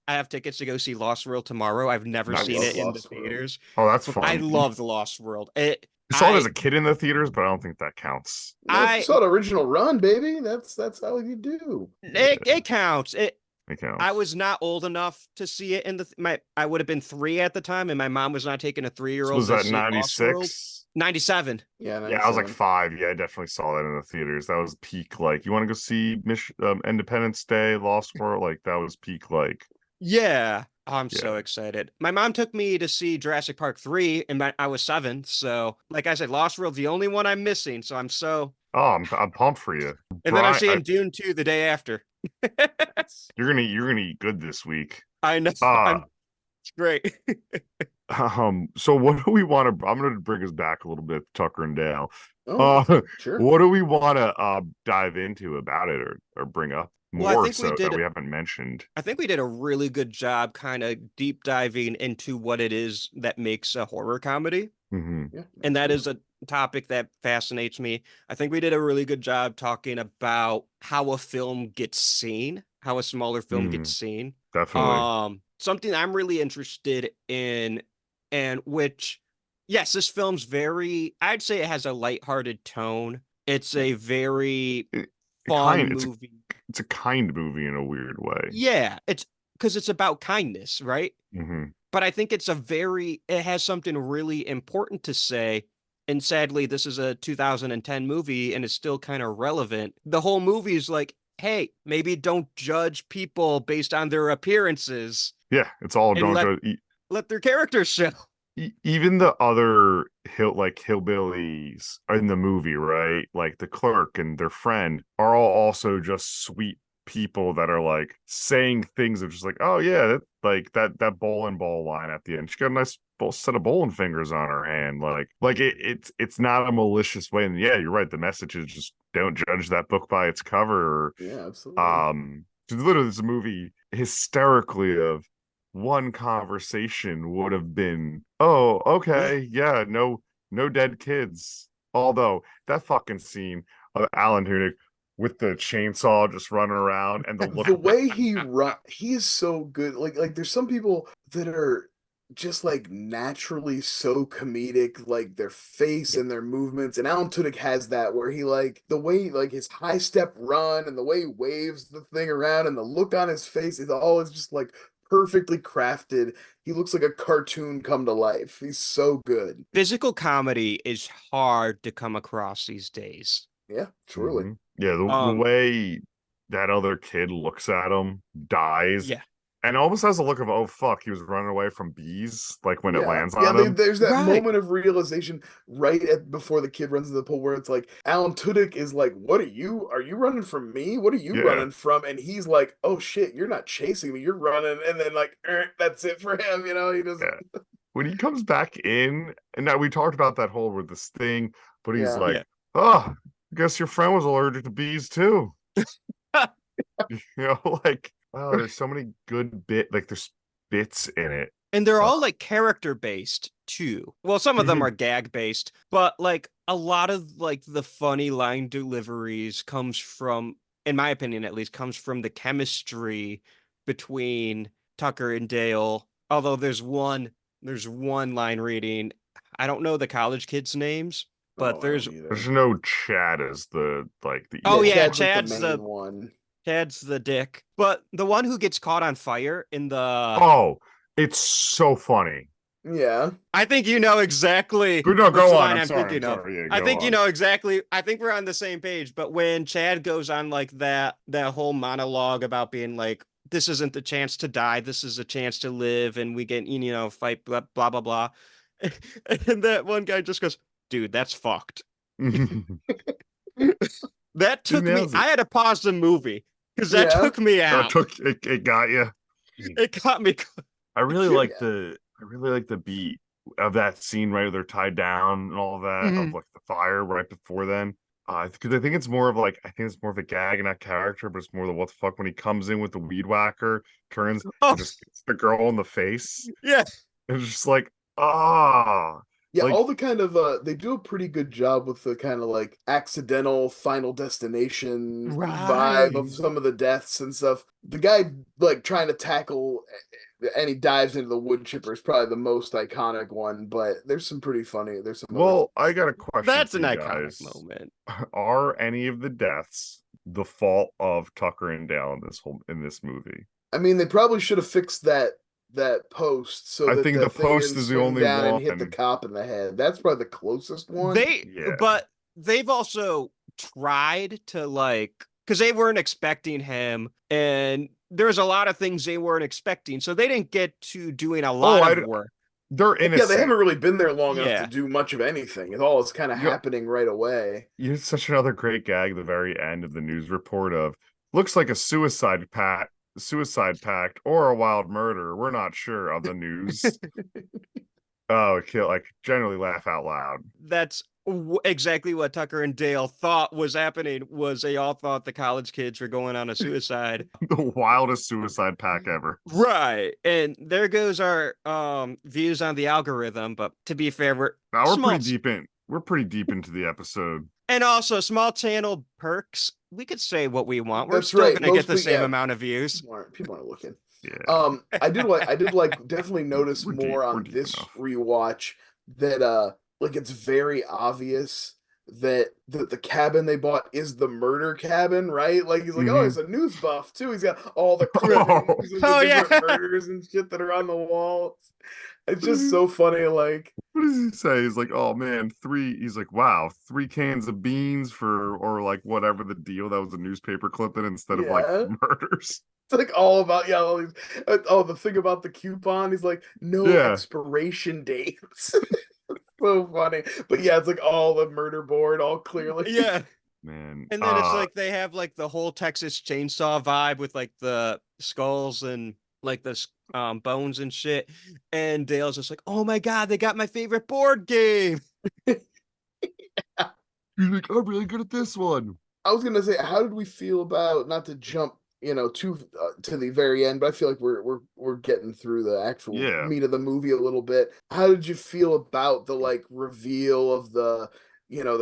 have tickets to go see Lost World tomorrow. I've never I seen love it nice. in the Lost World. theaters. Oh, that's I fun. love the Lost World. I saw it as a kid in the theaters, but I don't think that counts. No, if you I saw the original run, baby, that's how you do. it counts. It I counts. was not old enough to see it in my I would have been 3 at the time, and my mom was not taking a So 3-year-old was to that see Lost World. 96? 97. Yeah, Yeah, I was like 97. 5. Yeah, I definitely saw that in the theaters. That was peak. Like, you want to go see Independence Day, Lost World? Like, that was peak. Like, Yeah. Oh, I'm yeah. so excited. My mom took me to see Jurassic Park 3 and I was 7. So, like I said, Lost World's the only one I'm missing. So I'm so Oh, I'm pumped for you, and then I'm Brian. seeing Dune 2 the day after. You're gonna eat good this week. I know. Uh, It's great. so what do we want to? I'm gonna bring us back a little bit, Tucker and Dale. Oh, Uh, sure. what do we want to dive into about it or bring up Well, I more think we so that did we haven't mentioned? I think we did a really good job kind of deep diving into what it is that makes a horror comedy. Hmm. Yeah, And that is absolutely. a topic that fascinates me. I think we did a really good job talking about how a film gets seen, how a smaller film gets Mm, seen. definitely. Something I'm really interested in, and which, yes, this film's I'd say it has a lighthearted tone. It's Yeah. a very It, it fun kind movie. it's a kind movie in a weird way. Yeah, it's because it's about kindness, right? Hmm. But I think it has something really important to say. And sadly, this is a 2010 movie and it's still kind of relevant. The whole movie is like, hey, maybe don't judge people based on their appearances Yeah, it's all and don't go. let their characters show. Even the other hillbillies in the movie, right? Like the clerk and their friend are all also just sweet people that are like saying things of just like, oh yeah, that bowling ball line at the end. She got a nice set of bowling fingers on her hand. It's not a malicious way. And yeah, you're right. The message is just don't judge that book by its cover. Yeah, absolutely. Literally, this movie hysterically of one conversation would have been, oh, Yeah. okay, yeah, no dead kids. Although that fucking scene of Alan Tudyk with the chainsaw just running around and the look. The way he is so good. Like there's some people that are just like naturally so comedic, like their face Yeah. and their movements. And Alan Tudyk has that where he like the way like his high step run and the way he waves the thing around and the look on his face is always just like perfectly crafted. He looks like a cartoon come to life. He's so good. Physical comedy is hard to come across these days. Yeah, truly. Mhm. Yeah, the Um, way that other kid looks at him, dies, yeah. and almost has a look of, oh fuck, he was running away from bees, like when it Yeah, lands yeah. on him. There's that Right. moment of realization before the kid runs to the pool, where it's like Alan Tudyk is like, "What are you? Are you running from me? What are you Yeah. running from?" And he's like, "Oh shit, you're not chasing me. You're running." And then like, that's it for him. You know, he doesn't. Yeah. When he comes back in, and now we talked about that whole with this thing, but he's Yeah, like, Yeah. oh, I guess your friend was allergic to bees too. You know, like, wow, there's so many good there's bits in it. And they're Uh, all like character based too. Well, some of them mhm. are gag based, but like a lot of like the funny line deliveries comes from, in my opinion at least, comes from the chemistry between Tucker and Dale. Although there's one line reading. I don't know the college kids' names, but oh, I there's don't either. There's no Chad as the oh Yeah, evil yeah, Chad's one. like the Chad's main the one. Chad's the dick. But the one who gets caught on fire in the Oh, it's so funny. Yeah. I think you know exactly But no, which go on. line I'm I'm sorry. I'm thinking of. sorry. Yeah, I go think you on. know exactly. I think we're on the same page. But when Chad goes on like that whole monologue about being like, this isn't the chance to die, this is a chance to live, and we get fight blah blah blah blah. And that one guy just goes, dude, that's fucked. That He took me. nails it. I had to pause the movie because that Yeah. took me Oh, out. it got you. It got me. I really like the beat of that scene right where they're tied down and all of that of Mhm. like the fire right before then. Because I think it's more of like I think it's more of a gag and not character, but it's more the what the fuck when he comes in with the weed whacker, turns Oh and just hits the girl in the face. yeah, It's just like ah, Yeah, like all the kind of they do a pretty good job with the kind of like accidental final destination vibe right. of some of the deaths and stuff. The guy like trying to tackle and he dives into the wood chipper is probably the most iconic one, but there's some pretty funny. There's some other well, I got a question That's for an you iconic guys. moment. Are any of the deaths the fault of Tucker and Dale in this movie? I mean, they probably should have fixed that post so I that think the the thing post didn't is the swing only down and hit the one. cop in the head. That's probably the closest one. They, Yeah. but they've also tried to like, because they weren't expecting him, and there's a lot of things they weren't expecting, so they didn't get to doing a Oh, lot of work. they're Yeah, they innocent. haven't really been there long enough to Yeah, do much of anything. It all is kind of You, happening right away. you had such another great gag at the very end of the news report of looks like a suicide pact or a wild murder. We're not sure of the news. Oh, kill like generally laugh out loud. that's exactly what Tucker and Dale thought was happening. Was they all thought the college kids were going on a suicide. The wildest suicide pack ever. Right. And there goes our views on the algorithm, but to be fair, we're Now small we're pretty deep into the episode. and also small channel perks. We could say what we want. We're That's still right. gonna get the Mostly, same yeah. amount of views. People aren't looking. Yeah. I did definitely notice We're deep. more We're on deep this enough. rewatch that like it's very obvious that the cabin they bought is the murder cabin, right? Like he's like, oh, he's a news buff too. He's got all the clippings of Oh the yeah. different murders and shit that are on the walls. It's just so funny, like What does he say? He's like, oh man, three. He's like, wow, 3 cans of beans for, or like whatever the deal. That was a newspaper clipping instead of like yeah. murders. It's like all about all these the thing about the coupon, he's like, no Yeah. expiration dates. So funny. But yeah, it's like all the murder board, all clearly. Yeah. Man. And then it's like they have like the whole Texas Chainsaw vibe with like the skulls and like the bones and shit. And Dale's just like, oh my God, they got my favorite board game. He's like, I'm really good at this one. I was gonna say, how did we feel about not to jump, to the very end, but I feel like we're getting through the actual Yeah. meat of the movie a little bit. How did you feel about the like reveal of the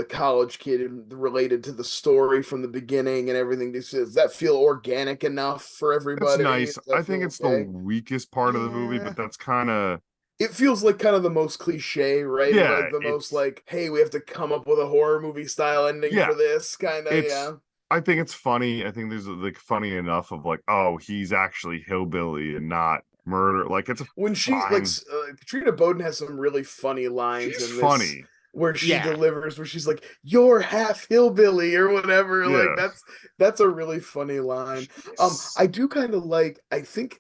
college kid related to the story from the beginning and everything? Does that feel organic enough for That's everybody? nice. Does that I think feel it's okay? the weakest part of the movie, Yeah. but that's kind of It feels like kind of the most cliche, right? yeah. Like the most It's like, hey, we have to come up with a horror movie style ending yeah. for this kind of, It's yeah. I think it's funny. I think there's like funny enough of like, oh, he's actually hillbilly and not murder. Like it's When she like fine. Katrina Bowden has some really funny lines She's in this funny. where she Yeah. delivers where she's like, you're half hillbilly or whatever. Like Yeah. that's a really funny line. I do kind of like, I was thinking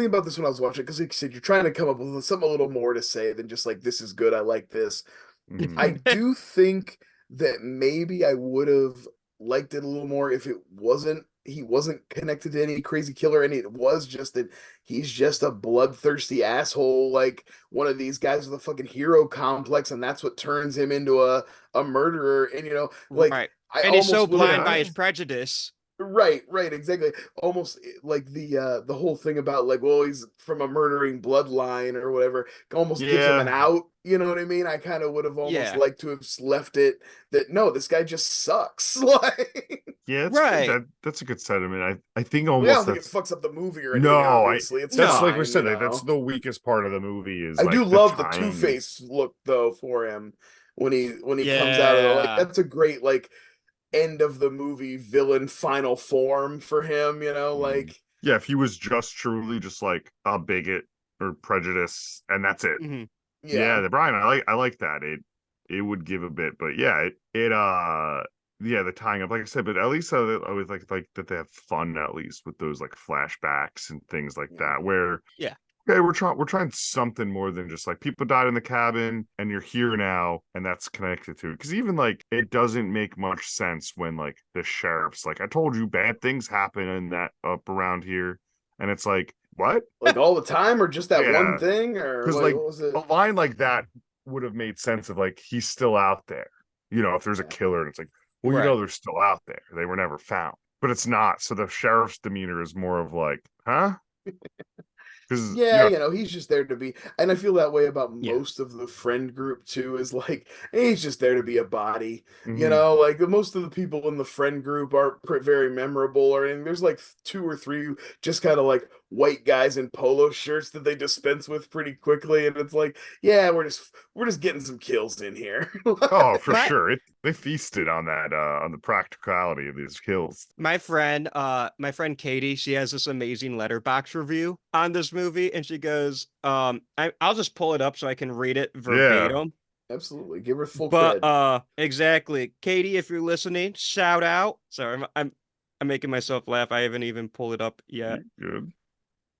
about this when I was watching because like you said you're trying to come up with something a little more to say than just like this is good, I like this. I Mhm. do think that maybe I would have liked it a little more if he wasn't connected to any crazy killer and it was just that he's just a bloodthirsty asshole, like one of these guys with a fucking hero complex, and that's what turns him into a murderer. And like Right. I And he's so almost would blind have by his prejudice. Right, exactly. Almost like the whole thing about like, well, he's from a murdering bloodline or whatever, almost gives him an Yeah. out. You know what I mean? I kind of would have almost Yeah. liked to have left it that no, this guy just sucks. Like, Yeah, it's Right. good. That's a good sentiment. I think I almost don't think it that's fucks up the movie or anything. no, Obviously, it's that's like fine, we said, you like, that's know? the weakest part of the movie is I do like the love the tying and Two-Face look though for him when he comes out of the like Yeah. that's a great like end of the movie villain final form for him, like Yeah, if he was just truly just like a bigot or prejudice and that's it. Hmm. Yeah, yeah. the Brian, I like that. It would give a bit, but yeah, yeah, the tying up, like I said, but at least I always like that they have fun at least with those like flashbacks and things like Yeah. that where Yeah. okay, we're trying something more than just like people died in the cabin and you're here now and that's connected to it. Because even like it doesn't make much sense when like the sheriff's like, I told you bad things happen in that up around here. And it's like, what? Like all the time, or just that one Yeah. thing, or Because like like what was it? a line like that would have made sense of like he's still out there. If there's a Yeah. killer and it's like, well, Right. they're still out there. They were never found. But it's not. So the sheriff's demeanor is more of like, huh? Because Yeah, he's just there to be, and I feel that way about Yeah. most of the friend group too, is like he's just there to be a body, mhm. like most of the people in the friend group aren't very memorable or anything. There's like two or three just kind of like white guys in polo shirts that they dispense with pretty quickly, and it's like, yeah, we're just getting some kills in here. Oh, for My sure. They feasted on that, on the practicality of these kills. my friend Katie, she has this amazing letterbox review on this movie, and she goes, I'll just pull it up so I can read it Yeah. verbatim. Absolutely, give her full But cred. exactly, Katie, if you're listening, shout out. Sorry, I'm making myself laugh. I haven't even pulled it up yet. You good?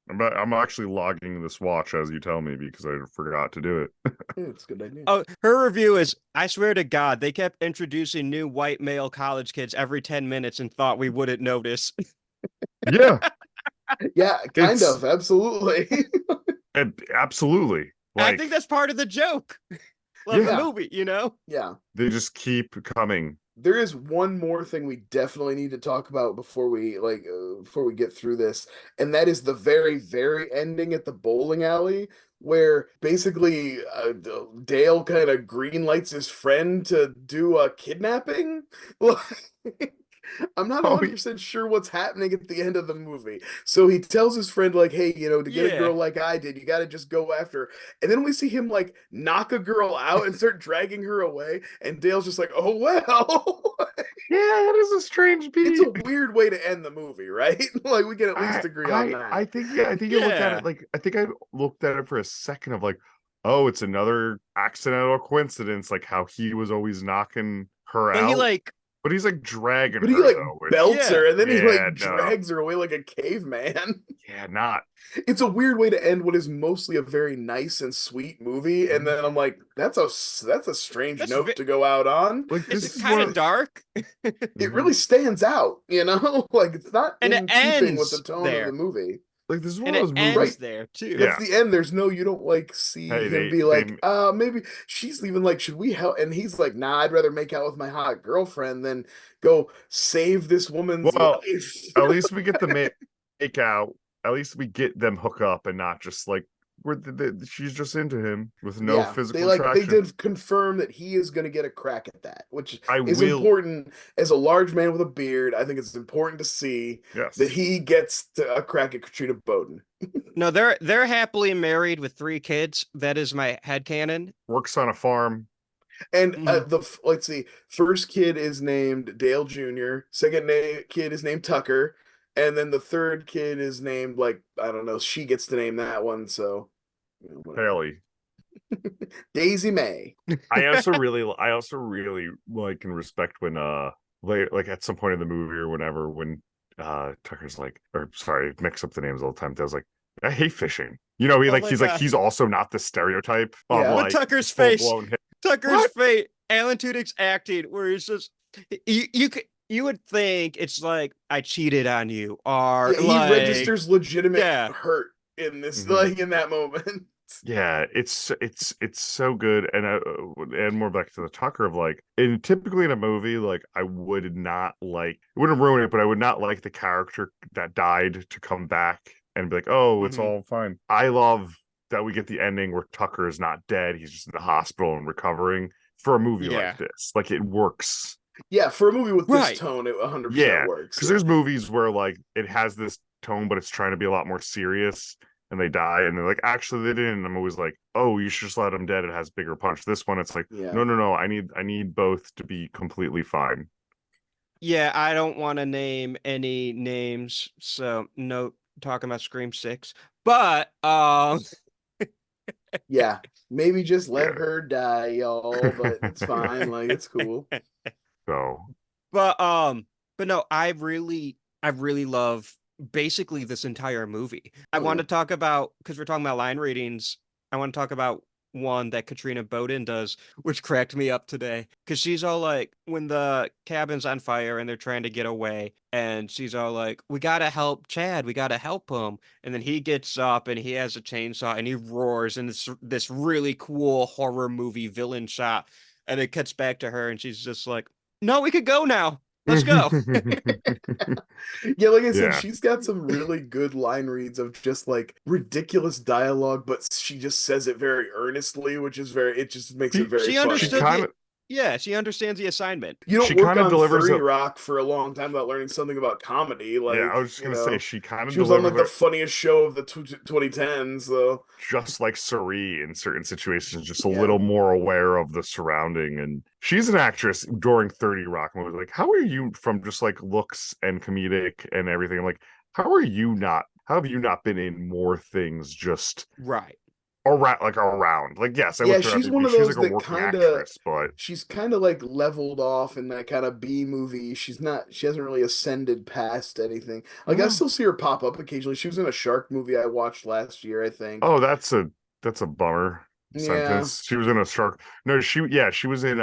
I'm actually logging this watch as you tell me because I forgot to do it. Yeah, it's a good idea. Oh, her review is, I swear to God, they kept introducing new white male college kids every 10 minutes and thought we wouldn't notice. Yeah, Yeah, kind it's of, absolutely. absolutely I like think that's part of the joke of the yeah, Yeah, movie. yeah. they just keep coming. There is one more thing we definitely need to talk about before we get through this, and that is the very, very ending at the bowling alley, where basically Dale kind of green lights his friend to do a kidnapping. Like, I'm not Oh 100% sure what's happening at the end of the movie. So he tells his friend, like, hey, to get a Yeah. girl like I did, you got to just go after her. And then we see him, like, knock a girl out and start dragging her away. And Dale's just like, oh, well. yeah, that is a strange It's a beat. weird way to end the movie, right? Like, we can at least I agree on I that. I think yeah, I think you look at Yeah. it like I think I looked at it for a second of like, oh, it's another accidental coincidence, like how he was always knocking her But he out, like, but he's like dragging But he, her like, though, which belts yeah. her and then he, yeah, like, no, drags her away like a caveman. yeah, not. It's a weird way to end what is mostly a very nice and sweet movie, and Mhm. then I'm like, that's a strange That's note to go out on. Like it's this is kind one of of dark. It mhm. really stands out, like it's not And it in keeping with the ends tone of the there. movie. Like this is one And of it those ends Right. movies. there too. That's Yeah, the end. There's no, you don't like see hey, him they be they like, maybe she's leaving, like, should we help? And he's like, nah, I'd rather make out with my hot girlfriend than go save this woman's well, life. at least we get the make out. At least we get them hook up and not just like she's just into him with no Yeah, they physical like they attraction. did confirm that he is going to get a crack at that, which I is will. important as a large man with a beard. I think it's important to see that Yes. he gets a crack at Katrina Bowden. No, they're happily married with 3 kids. That is my headcanon. Works on a farm. And Mhm. let's see, first kid is named Dale Jr., second kid is named Tucker, and then the third kid is named, like, I don't know, she gets to name that one, so whatever. Haley. Daisy May. I also really like and respect when later, like at some point in the movie or whenever when Tucker's like, or sorry, mix up the names all the time. Does like, I hate fishing. He Oh like my he's like God. he's also not the stereotype of Yeah. But like Tucker's full face, blown hit. Tucker's What? face, Alan Tudyk's acting, where he's just you would think it's like I cheated on you, or Yeah, he like registers legitimate yeah, hurt in this, Mhm. like, in that moment. Yeah, it's so good, and more back to the Tucker of like, and typically in a movie, like I would not like, it wouldn't ruin it, but I would not like the character that died to come back and be like, oh, it's hmm all fine. I love that we get the ending where Tucker is not dead; he's just in the hospital and recovering for a movie like yeah, this. Like it works. Yeah, for a movie with this right. tone, it 100% Yeah, works. because Yeah. there's movies where like it has this tone, but it's trying to be a lot more serious, and they die, and they're like, actually, they didn't. And I'm always like, oh, you should just let them dead. It has bigger punch. This one, it's like, Yeah. no, no, no. I need both to be completely fine. Yeah, I don't want to name any names, so no talking about Scream 6. But Yeah, maybe just let Yeah. her die, y'all. But it's fine. Like it's cool. So but um but no, I really love basically this entire movie. I Oh want yeah. to talk about, because we're talking about line readings, I want to talk about one that Katrina Bowden does, which cracked me up today. Because she's all like, when the cabin's on fire and they're trying to get away, and she's all like, we gotta help Chad, we gotta help him. And then he gets up and he has a chainsaw and he roars, and it's this really cool horror movie villain shot. And it cuts back to her and she's just like, no, we could go now. Let's go. Yeah, like I said, yeah. she's got some really good line reads of just like ridiculous dialogue, but she just says it very earnestly, which is very, it just makes it She very She funny. understood kind the of Yeah, she understands the assignment. You don't she work kind of on delivers 30 a Rock for a long time without learning something about comedy. yeah, I Like, was just gonna say she kind of she was on like the delivers funniest show of the 2010s, though. just like Suri in certain situations, just a Yeah. little more aware of the surrounding. And she's an actress during 30 Rock movies. Like, how are you from just like looks and comedic and everything? I'm like, how have you not been in more things just Right. around? Like, yes, I Yeah, looked her up. she's one of She's like those a that working kind of actress, but she's kind of like leveled off in that kind of B movie. She hasn't really ascended past anything. Like I oh, still see her pop up occasionally. She was in a shark movie I watched last year, I think. oh, that's a bummer Yeah, sentence. She was in a shark. No, she was in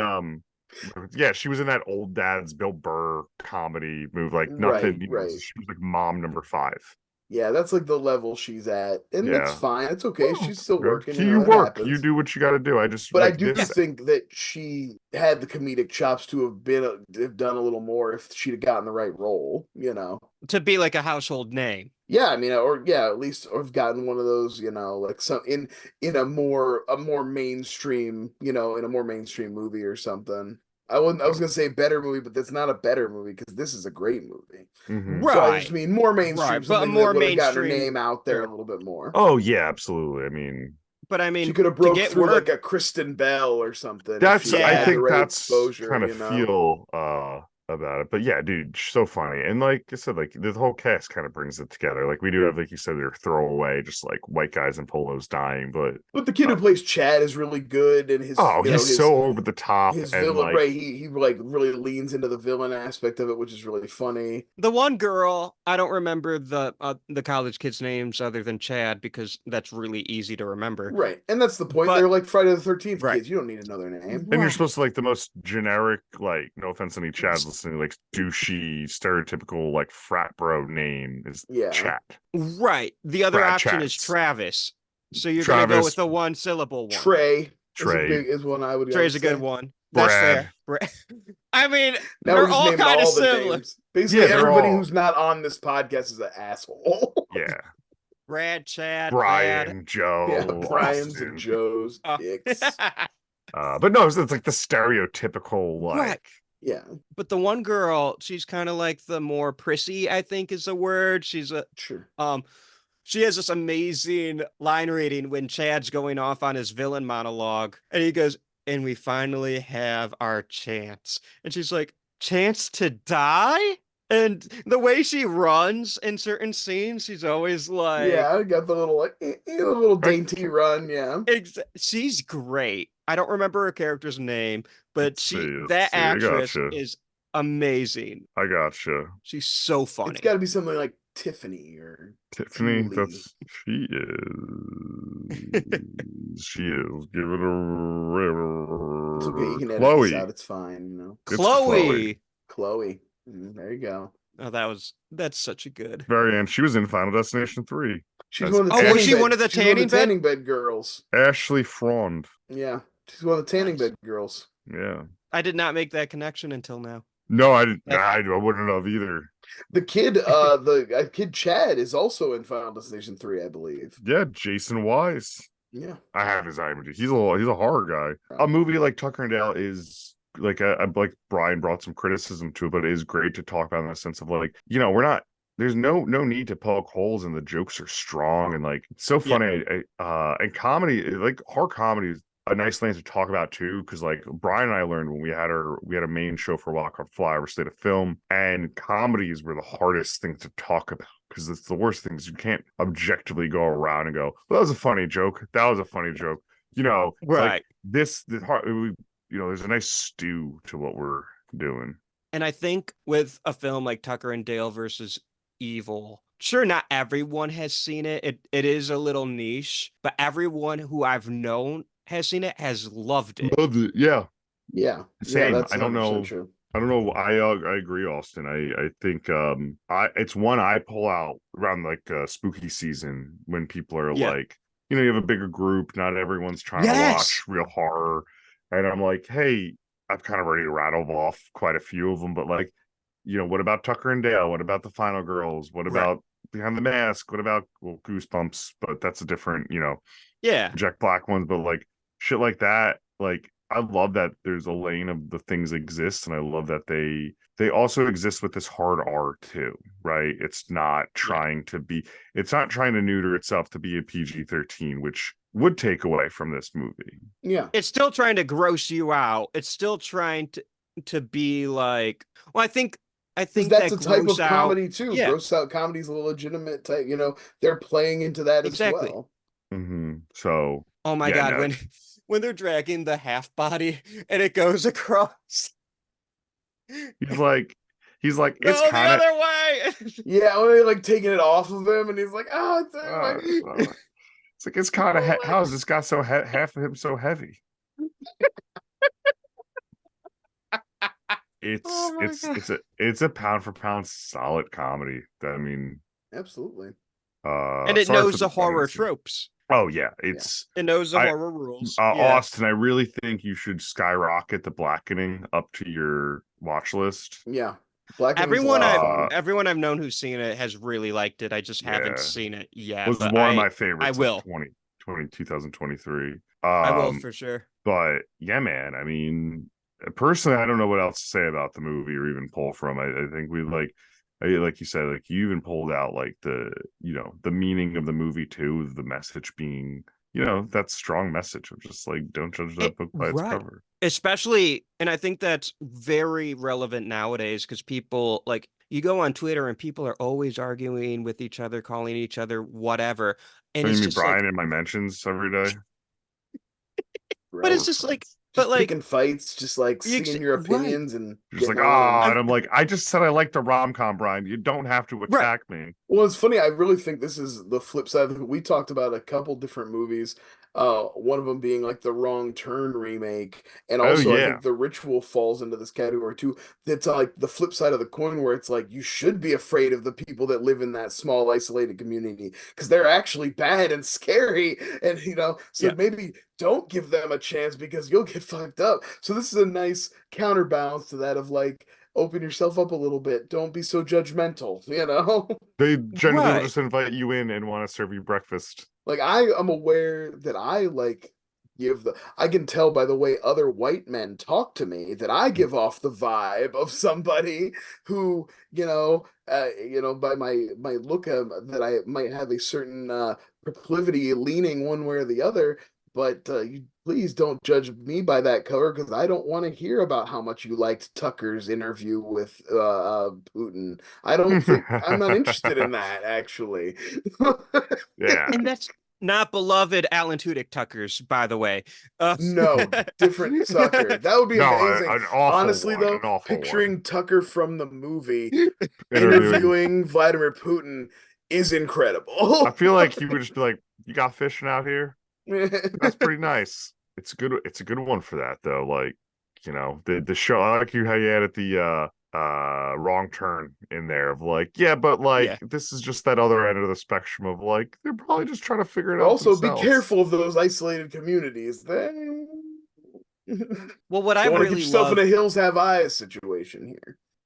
she was in that old dad's Bill Burr comedy movie, like right, nothing, right. she was like mom number five. Yeah, that's like the level she's at. And that's Yeah. fine. It's okay. Oh, She's still good. working, You it work, you happens. do what you got to do. I just But I like do Yeah. this. think that she had the comedic chops to have done a little more if she'd have gotten the right role. To be like a household name. Yeah, I mean, or yeah, at least or have gotten one of those, like some in a more mainstream, in a more mainstream movie or something. I was gonna say better movie, but that's not a better movie because this is a great movie. Hmm. So I just Right. mean more Right. mainstream, But a something that more would have gotten her mainstream. name out there Sure. a little bit more. Oh yeah, absolutely. I mean, But I She mean, could have to broke get through like work, a Kristen Bell or something if that's she I had yeah. the think right that's exposure, kind of feel about it. But yeah, dude, so funny. And like I said, like the whole cast kind of brings it together. Like we do have, like you said, they're throwaway, just like white guys in polos dying, but But the kid who plays Chad is really good, and his oh, you know he's his so over the top his and villain, like right? He like really leans into the villain aspect of it, which is really funny. The one girl, I don't remember the college kids' names other than Chad because that's really easy to remember. Right, and that's the point. But They're like Friday the 13th right. kids. You don't need another name. and you're Right. supposed to like the most generic, like no offense to any Chads listening, like douchey, stereotypical like frat bro name is Yeah, Chad. Right. The other Brad option is Chads. Travis. So you're gonna go with Travis, the one syllable one. Trey Trey, is one I would Trey's a good say. one. That's Brad. fair. I mean, Now we're they're just all naming kind of all the similar. names. Basically, Yeah, they're everybody all who's not on this podcast is an asshole. yeah. Brad, Chad, Thad. Brian, Yeah, Joe, Brian's and Austin. Joe's Uh, dicks. But no, it's like the stereotypical right. like Yeah, But the one girl, she's kind of like the more prissy, I think is the word. sure. She has this amazing line reading when Chad's going off on his villain monologue, and he goes, "And we finally have our chance." And she's like, "Chance to die?" And the way she runs in certain scenes, she's always Yeah, like, I got the little like a little I, dainty run. Yeah, she's great. I don't remember her character's name, but let's see, that I actress gotcha. is amazing. I gotcha. She's so it's funny. got to be something like Tiffany or Tiffany, Julie. she is. She is. Give it a It's okay. You can edit this Chloe. out. It's fine. It's Chloe. Chloe. There you go. Oh, that's such a good. Very end. She was in Final Destination 3 She's as one of the Oh, was tanning she bed. one of the She's one of the tanning bed? tanning bed girls. Ashley Frond. Yeah, she's one of the tanning Nice. bed girls. Yeah. I did not make that connection until now. No, I didn't. That's- I wouldn't have either. The kid Chad is also in Final Destination 3, I believe. Yeah, Jason Wise. Yeah. I have his IMDb. He's a horror guy. A movie like Tucker and Dale is like like Brian brought some criticism to it, but it is great to talk about in the sense of like, we're not. There's no need to poke holes, and the jokes are strong and like it's so funny. And comedy, like horror comedy, a nice thing to talk about too, because like Brian and I learned when we had a main show for a while called Flyover State of Film, and comedies were the hardest thing to talk about because it's the worst things. You can't objectively go around and go, well, that was a funny joke. That was a funny joke. You know, like Right. this hard, there's a nice stew to what we're doing. And I think with a film like Tucker and Dale versus Evil, sure, not everyone has seen it. It is a little niche, but everyone who I've known has seen it has loved it. Loved it. Yeah. Yeah, Same. that's I don't 100% know. true. I don't know. I agree, Austin. I think it's one I pull out around like spooky season when people are Yeah. like, you have a bigger group, not everyone's trying to Yes. watch real horror. And I'm like, hey, I've kind of already rattled off quite a few of them, but like, what about Tucker and Dale? What about the Final Girls? What Right. about Behind the Mask? What about Goosebumps? But that's a different, Yeah. Jack Black ones, but like shit like that, like I love that there's a lane of the things exist, and I love that they also exist with this hard R too, right? It's not Yeah. trying to neuter itself to be a PG-13, which would take away from this movie. Yeah. It's still trying to gross you out. It's still trying to be like, well, I Because think that's that a type gross of out. comedy too. Yeah, Gross out comedy is a legitimate type, they're playing into that as exactly. well. So Oh my yeah, God, no, when they're dragging the half body and it goes across. he's like it's No, the kind of other way. Yeah, when they like taking it off of him and he's like, oh, it's anyway. it's like it's kind of how is this guy so half of him so heavy? It's Oh my God. it's a pound for pound solid comedy. I mean, Absolutely. And it sorry for knows the the horror funniness. tropes. Oh yeah, Yeah. It knows the I horror rules. Yeah. Austin, I really think you should skyrocket The Blackening up to your watch list. Yeah. Blackening's a lot of fun. Everyone I've known who's seen it has really liked it. I just haven't Yeah, seen it yet, was but one of my I favorites of will. 2023. I will for sure. But yeah, man, I mean, personally, I don't know what else to say about the movie or even pull from. I think we like you said, like you even pulled out like the meaning of the movie too, the message being, that strong message of just like don't judge that book by its Right. cover. Especially, and I think that's very relevant nowadays because people like you go on Twitter and people are always arguing with each other, calling each other whatever. And You it's mean just like, Brian in my mentions every day? but Right. it's just like, but Just like, picking fights, just like seeing your right. opinions and Just like, getting on. and I'm like, I just said I liked a rom-com, Brian. You don't have to Right. attack me. Well, it's funny. I really think this is the flip side. We talked about a couple different movies. One of them being like the Wrong Turn remake, and Oh also I yeah. think The Ritual falls into this category too. That's like the flip side of the coin, where it's like you should be afraid of the people that live in that small isolated community because they're actually bad and scary, and so Yeah. maybe don't give them a chance because you'll get fucked up. So this is a nice counterbalance to that of like open yourself up a little bit. Don't be so judgmental, They generally will Right. just invite you in and want to serve you breakfast. Like I am aware that I like I can tell by the way other white men talk to me that I give off the vibe of somebody who, by my look that I might have a certain proclivity leaning one way or the other. But you please don't judge me by that cover because I don't want to hear about how much you liked Tucker's interview with Putin. I don't think I'm not interested in that actually. Yeah. And that's not beloved Alan Tudyk Tucker's, by the way. No, different Tucker. That would be No, amazing. an awful Honestly, one. though, An awful picturing one. Tucker from the movie Interviewing. interviewing Vladimir Putin is incredible. I feel like he would just be like, "You got fishing out here? That's pretty nice." It's a good one for that though. Like, the show. I like how you added the Wrong Turn in there of like, yeah, but like Yeah. this is just that other end of the spectrum of like they're probably just trying to figure it out Also, be themselves. careful of those isolated communities. They Well, what I don't want to get really yourself love, in a hills have eyes situation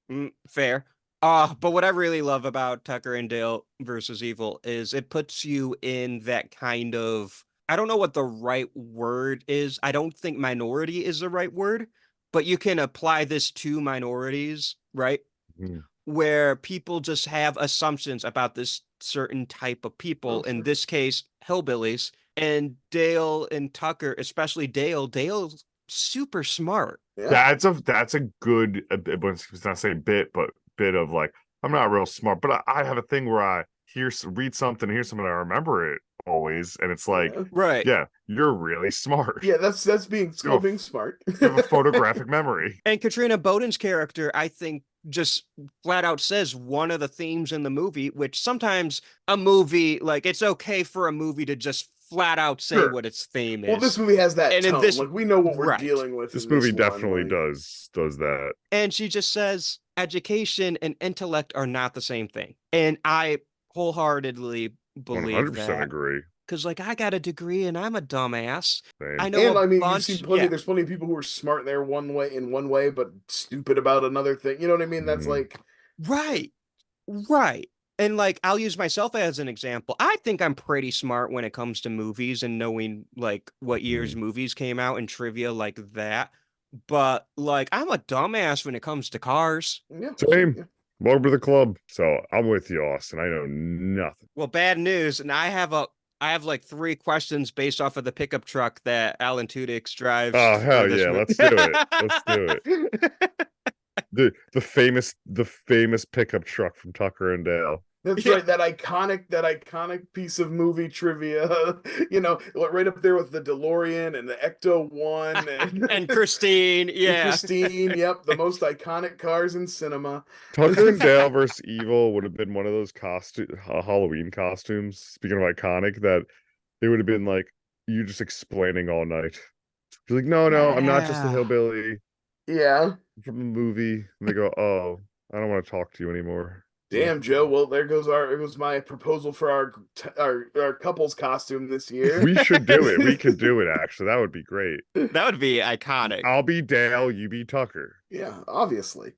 here. fair. But what I really love about Tucker and Dale versus Evil is it puts you in that kind of, I don't know what the right word is. I don't think minority is the right word, but you can apply this to minorities, right? Mhm. Where people just have assumptions about this certain type of people, Oh, in sure. this case, hillbillies, And Dale and Tucker, especially Dale's super smart. Yeah. That's a good, it's not say bit, but bit of like, I'm not real smart, but I have a thing where I read something, hear something, I remember it always, and it's like, Yeah. Right. yeah, you're really smart. Yeah, that's being being smart. You have a photographic memory. And Katrina Bowden's character, I think, just flat out says one of the themes in the movie, which sometimes a movie, like, it's okay for a movie to just flat out say Sure. what its theme Well, is. this movie has that And in tone. this, Like we know what we're right. dealing with. This in movie one, definitely like- does that. And she just says education and intellect are not the same thing. And I wholeheartedly believe 100% that. agree. Because, like, I got a degree and I'm a dumbass. Same. I know And a I mean, bunch. you've seen plenty. Yeah. There's plenty of people who are smart in one way, but stupid about another thing. You know what I mean? That's Mhm. like Right. Right. And like I'll use myself as an example. I think I'm pretty smart when it comes to movies and knowing like what year's movies came out and trivia like that. But like I'm a dumbass when it comes to cars. yeah, Same. yeah. Welcome to the club. So I'm with you, Austin. I know nothing. Well, bad news, and I have like 3 questions based off of the pickup truck that Alan Tudyk drives. Oh hell for this yeah, movie. let's do it. Let's do it. The famous pickup truck from Tucker and Dale. That's Yeah. right. That iconic piece of movie trivia. You know, right up there with the DeLorean and the Ecto One And Christine, and yeah. Christine. Yep, the most iconic cars in cinema. Tucker and Dale versus Evil would have been one of those Halloween costumes. Speaking of iconic, that they would have been like you just explaining all night. You're like, no, I'm not just a Yeah. hillbilly Yeah. from the movie. And they go, oh, I don't want to talk to you anymore. Damn, Joe. Well, there goes it was my proposal for our couples costume this year. We should do it. We could do it, actually. That would be great. That would be iconic. I'll be Dale, you be Tucker. Yeah, obviously.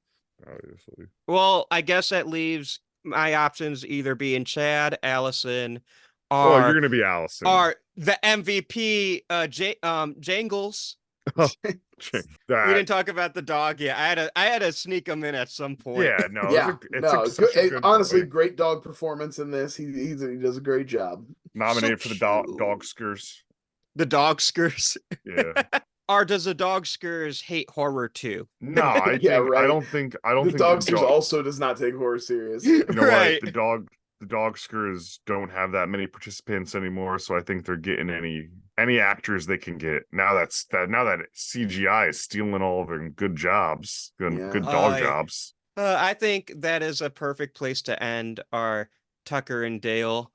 Obviously. Well, I guess that leaves my options either being Chad, Allison, Oh, you're or gonna be Allison. or the MVP, Jangles. We That- didn't talk about the dog yet. I had to sneak him in at some point. yeah, no, Yeah, such a good honestly, boy. great dog performance in this. He does a great job. Nominated So for the cute. dog skers. The dog skers. Yeah. Or does the dog skers hate horror too? No, I Yeah, think right. I don't think The Dogsters also does not take horror serious. you know Right. what? The dog skers don't have that many participants anymore, so I think they're getting any actors they can get. Now that CGI is stealing all of their good jobs, good dog jobs. I think that is a perfect place to end our Tucker and Dale.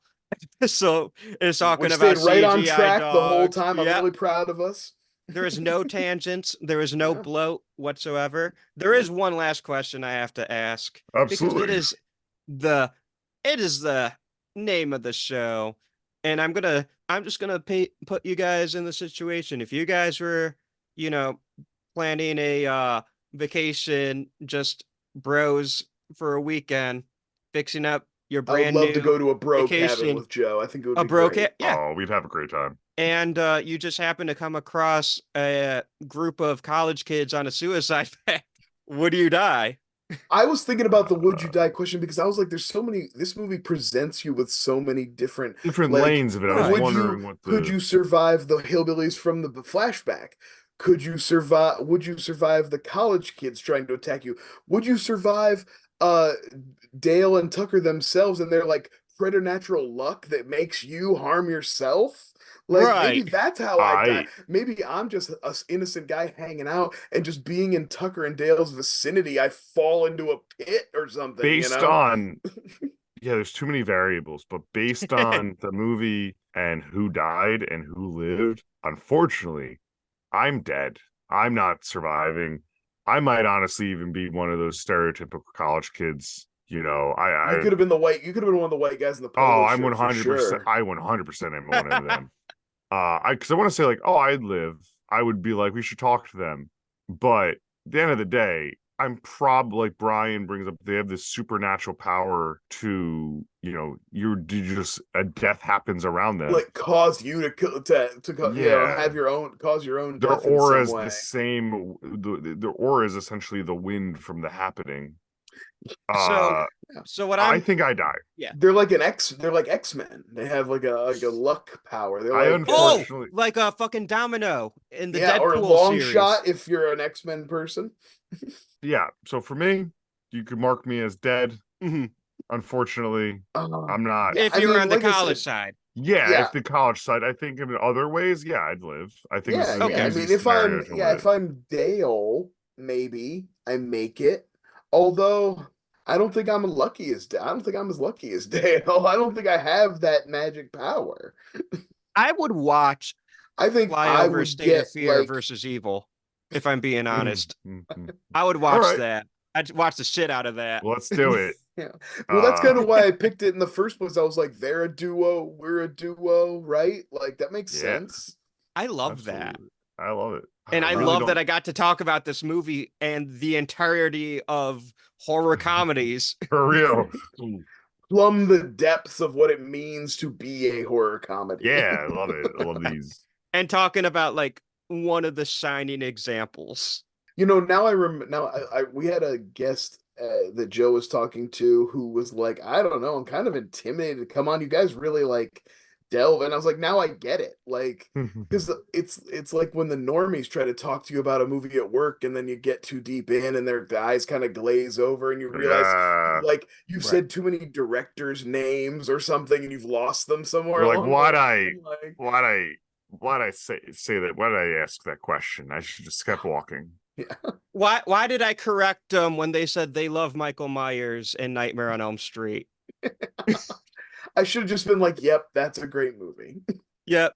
So it's talking We about stayed right on CGI track the whole dogs. time. I'm Yep. really proud of us. There is no tangents. There is no Yeah. bloat whatsoever. There is one last question I have to ask. Absolutely. Because it is the name of the show. And I'm just gonna put you guys in the situation. If you guys were, planning a vacation, just bros for a weekend, fixing up your I would brand love new to go to a bro cabin vacation. with Joe. I think it would A be bro great. yeah. Oh, we'd have a great time. And you just happen to come across a group of college kids on a suicide pact. Would you die? I was thinking about the would you die question because I was like, there's so many. This movie presents you with so many different Different like, lanes of it. I was would wondering you what could you survive the hillbillies from the flashback? Could you survive? Would you survive the college kids trying to attack you? Would you survive Dale and Tucker themselves and their like preternatural luck that makes you harm yourself? Like maybe Right. that's how I die. Maybe I'm just an innocent guy hanging out and just being in Tucker and Dale's vicinity, I fall into a pit or something. based you know? on yeah, there's too many variables, but based on the movie and who died and who lived, unfortunately, I'm dead. I'm not surviving. I might honestly even be one of those stereotypical college kids. You know, You could have been you could have been one of the white guys in the polo I'm shirt for 100%. sure. I 100% am one of them. Because I want to say like, oh, I'd live. I would be like, we should talk to them. But at the end of the day, I'm probably like Brian brings up. They have this supernatural power to, a death happens around them. Like cause you to have your own cause your own Their death in aura some is way. the same. Their aura is essentially the wind from the happening. So, Uh, so what I I'm, think I die. yeah. They're like X-Men. They have like a luck power. They're I like Oh, unfortunately, like a fucking domino in the yeah, or Deadpool long series. shot if you're an X-Men person. yeah. So for me, you could mark me as dead. Mhm. Unfortunately, I'm not. Yeah, If I you were mean, on the like I college said, side. Yeah, yeah, if the college side, I think in other ways, yeah, I'd live. I think this yeah, is an yeah. I Okay. easy mean, scenario to if live. I'm Dale, maybe I make it. Although I don't think I'm I don't think I'm as lucky as Dale. I don't think I have that magic power. I would watch I think I Flyover would State of get Fear like versus Evil, if I'm being Mm, honest. mm, mm. I would All watch right, that. I'd watch the shit out of that. let's do it. yeah. Well, that's kind Uh, of why I picked it in the first place. I was like, they're a duo, we're a duo, right? Like that makes yeah, sense. I love that. absolutely. I love it. And I I really love that don't. I got to talk about this movie and the entirety of horror comedies For real. Plumb the depths of what it means to be a horror comedy. Yeah, I love it. I love these. and talking about like one of the shining examples. Now we had a guest that Joe was talking to who was like, I don't know, I'm kind of intimidated. Come on, you guys really like delve, and I was like, now I get it, like, because it's like when the normies try to talk to you about a movie at work, and then you get too deep in, and their eyes kind of glaze over, and you realize Yeah. you've Right. said too many directors' names or something, and you've lost them somewhere You're like, along the why'd I, line. Like, why'd I, why'd I say that? Why did I ask that question? I should just kept walking. yeah. Why did I correct them when they said they love Michael Myers and Nightmare on Elm Street? I should have just been like, yep, that's a great movie. Yep.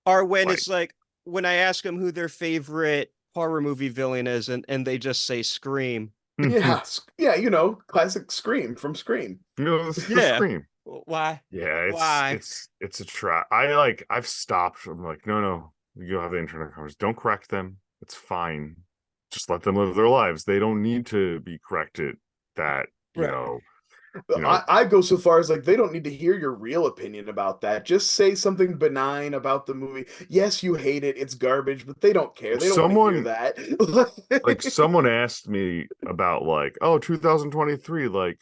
Or when Like, it's like when I ask them who their favorite horror movie villain is and they just say Scream. Yeah, yeah, classic Scream from Scream. the Yeah. scream. Why? Yeah, Why? it's a trap. I've stopped. I'm like, no, you have the internet conversation. Don't correct them. It's fine. Just let them live their lives. They don't need to be corrected. That Right. you know, I go so far as like they don't need to hear your real opinion about that. Just say something benign about the movie. Yes, you hate it. It's garbage, but they don't care. They don't want to hear someone like that. someone asked me about like, oh, 2023, like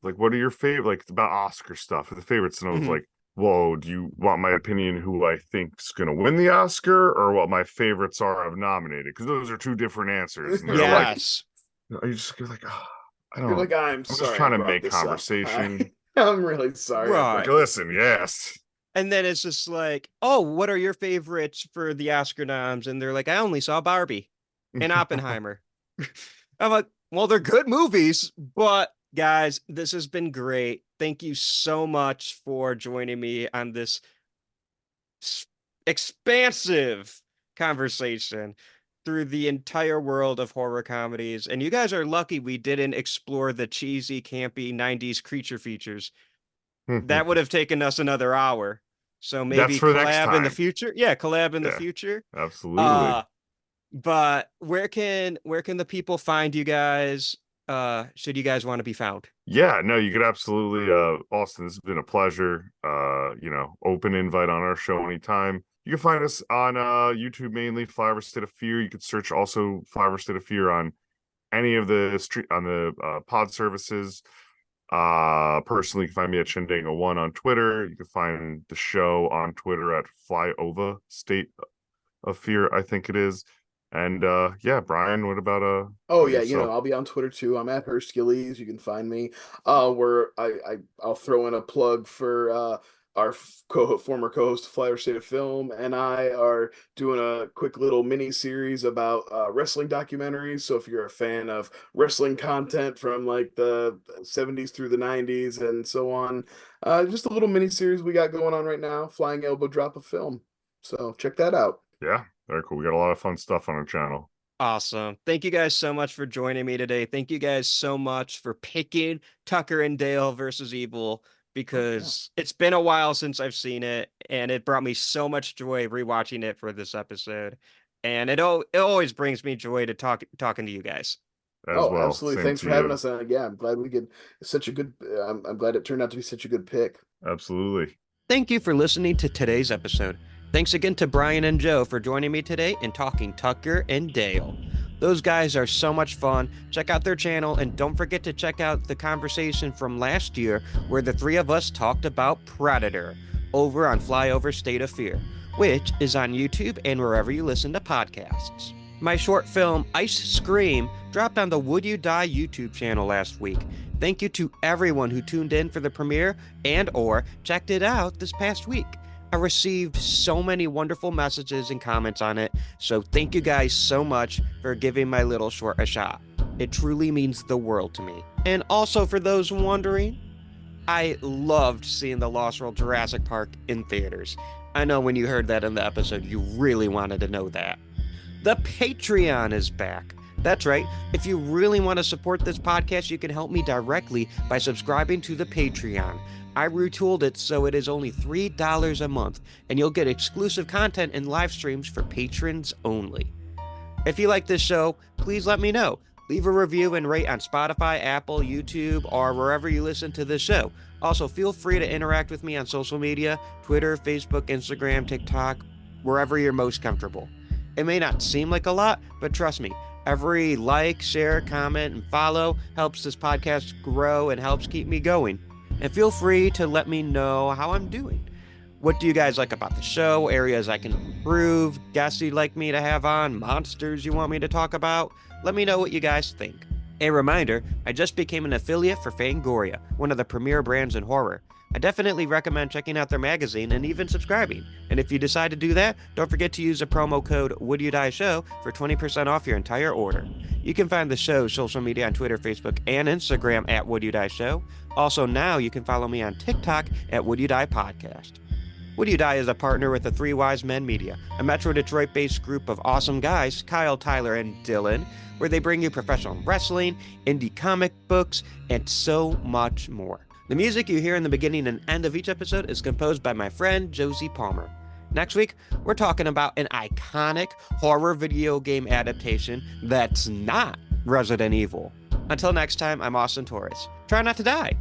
what are your favorite, like about Oscar stuff, the favorites, and I was Mhm. like, whoa, do you want my opinion who I think's gonna win the Oscar or what my favorites are of nominated? Because those are two different answers. And they're like, Yes. you're like, oh, I You're don't. like, I'm I'm just sorry I trying to brought make this up. conversation. I'm really sorry I Right. Like, brought this. listen, yes. And then it's just like, oh, what are your favorites for the Oscar noms? And they're like, I only saw Barbie and Oppenheimer. I'm like, well, they're good movies, but guys, this has been great. Thank you so much for joining me on this expansive conversation through the entire world of horror comedies. And you guys are lucky we didn't explore the cheesy, campy 90s creature features. That would have taken us another hour. So That's maybe for next collab in the time. future. Yeah, collab in the Yeah, future. absolutely. Uh, but where can the people find you guys? Should you guys want to be found? Yeah, no, you could absolutely Austin, this has been a pleasure. Open invite on our show anytime. You can find us on YouTube mainly, Flyover State of Fear. You could search also Flyover State of Fear on any of the pod services. Personally, you can find me at Shindango1 on Twitter. You can find the show on Twitter at Flyover State of Fear, I think it is. And yeah, Brian, what about Oh about yeah, yourself? I'll be on Twitter too. I'm at Herskilles. You can find me. Where I'll throw in a plug for our former co-host Flyer State of Film and I are doing a quick little mini series about wrestling documentaries. So if you're a fan of wrestling content from like the 70s through the 90s and so on, just a little mini series we got going on right now, Flying Elbow Drop of Film. So check that out. Yeah, very cool. We got a lot of fun stuff on our channel. Awesome. Thank you guys so much for joining me today. Thank you guys so much for picking Tucker and Dale versus Evil because it's been a while since I've seen it and it brought me so much joy rewatching it for this episode. And it always brings me joy to talking to you guys. As Oh, well. absolutely. Same Thanks to for having you. us. Yeah, I'm glad we could. It's such a good. I'm glad it turned out to be such a good pick. Absolutely. Thank you for listening to today's episode. Thanks again to Brian and Joe for joining me today and talking Tucker and Dale. Those guys are so much fun. Check out their channel, and don't forget to check out the conversation from last year where the three of us talked about Predator over on Flyover State of Fear, which is on YouTube and wherever you listen to podcasts. My short film, Ice Scream, dropped on the Would You Die YouTube channel last week. Thank you to everyone who tuned in for the premiere and or checked it out this past week. I received so many wonderful messages and comments on it, so thank you guys so much for giving my little short a shot. It truly means the world to me. And also for those wondering, I loved seeing the Lost World Jurassic Park in theaters. I know when you heard that in the episode, you really wanted to know that. The Patreon is back. That's right. If you really want to support this podcast, you can help me directly by subscribing to the Patreon. I retooled it so it is only $3 a month, and you'll get exclusive content and live streams for patrons only. If you like this show, please let me know. Leave a review and rate on Spotify, Apple, YouTube, or wherever you listen to this show. Also, feel free to interact with me on social media, Twitter, Facebook, Instagram, TikTok, wherever you're most comfortable. It may not seem like a lot, but trust me, every like, share, comment, and follow helps this podcast grow and helps keep me going. And feel free to let me know how I'm doing. What do you guys like about the show? Areas I can improve? Guests you'd like me to have on? Monsters you want me to talk about? Let me know what you guys think. A reminder, I just became an affiliate for Fangoria, one of the premier brands in horror. I definitely recommend checking out their magazine and even subscribing. And if you decide to do that, don't forget to use the promo code WouldyouDieShow for 20% off your entire order. You can find the show's social media on Twitter, Facebook, and Instagram at WouldyouDieShow. Also now you can follow me on TikTok at WouldyouDiePodcast. Would You Die is a partner with the Three Wise Men Media, a Metro Detroit-based group of awesome guys, Kyle, Tyler, and Dylan, where they bring you professional wrestling, indie comic books, and so much more. The music you hear in the beginning and end of each episode is composed by my friend Josie Palmer. Next week, we're talking about an iconic horror video game adaptation that's not Resident Evil. Until next time, I'm Austin Torres. Try not to die.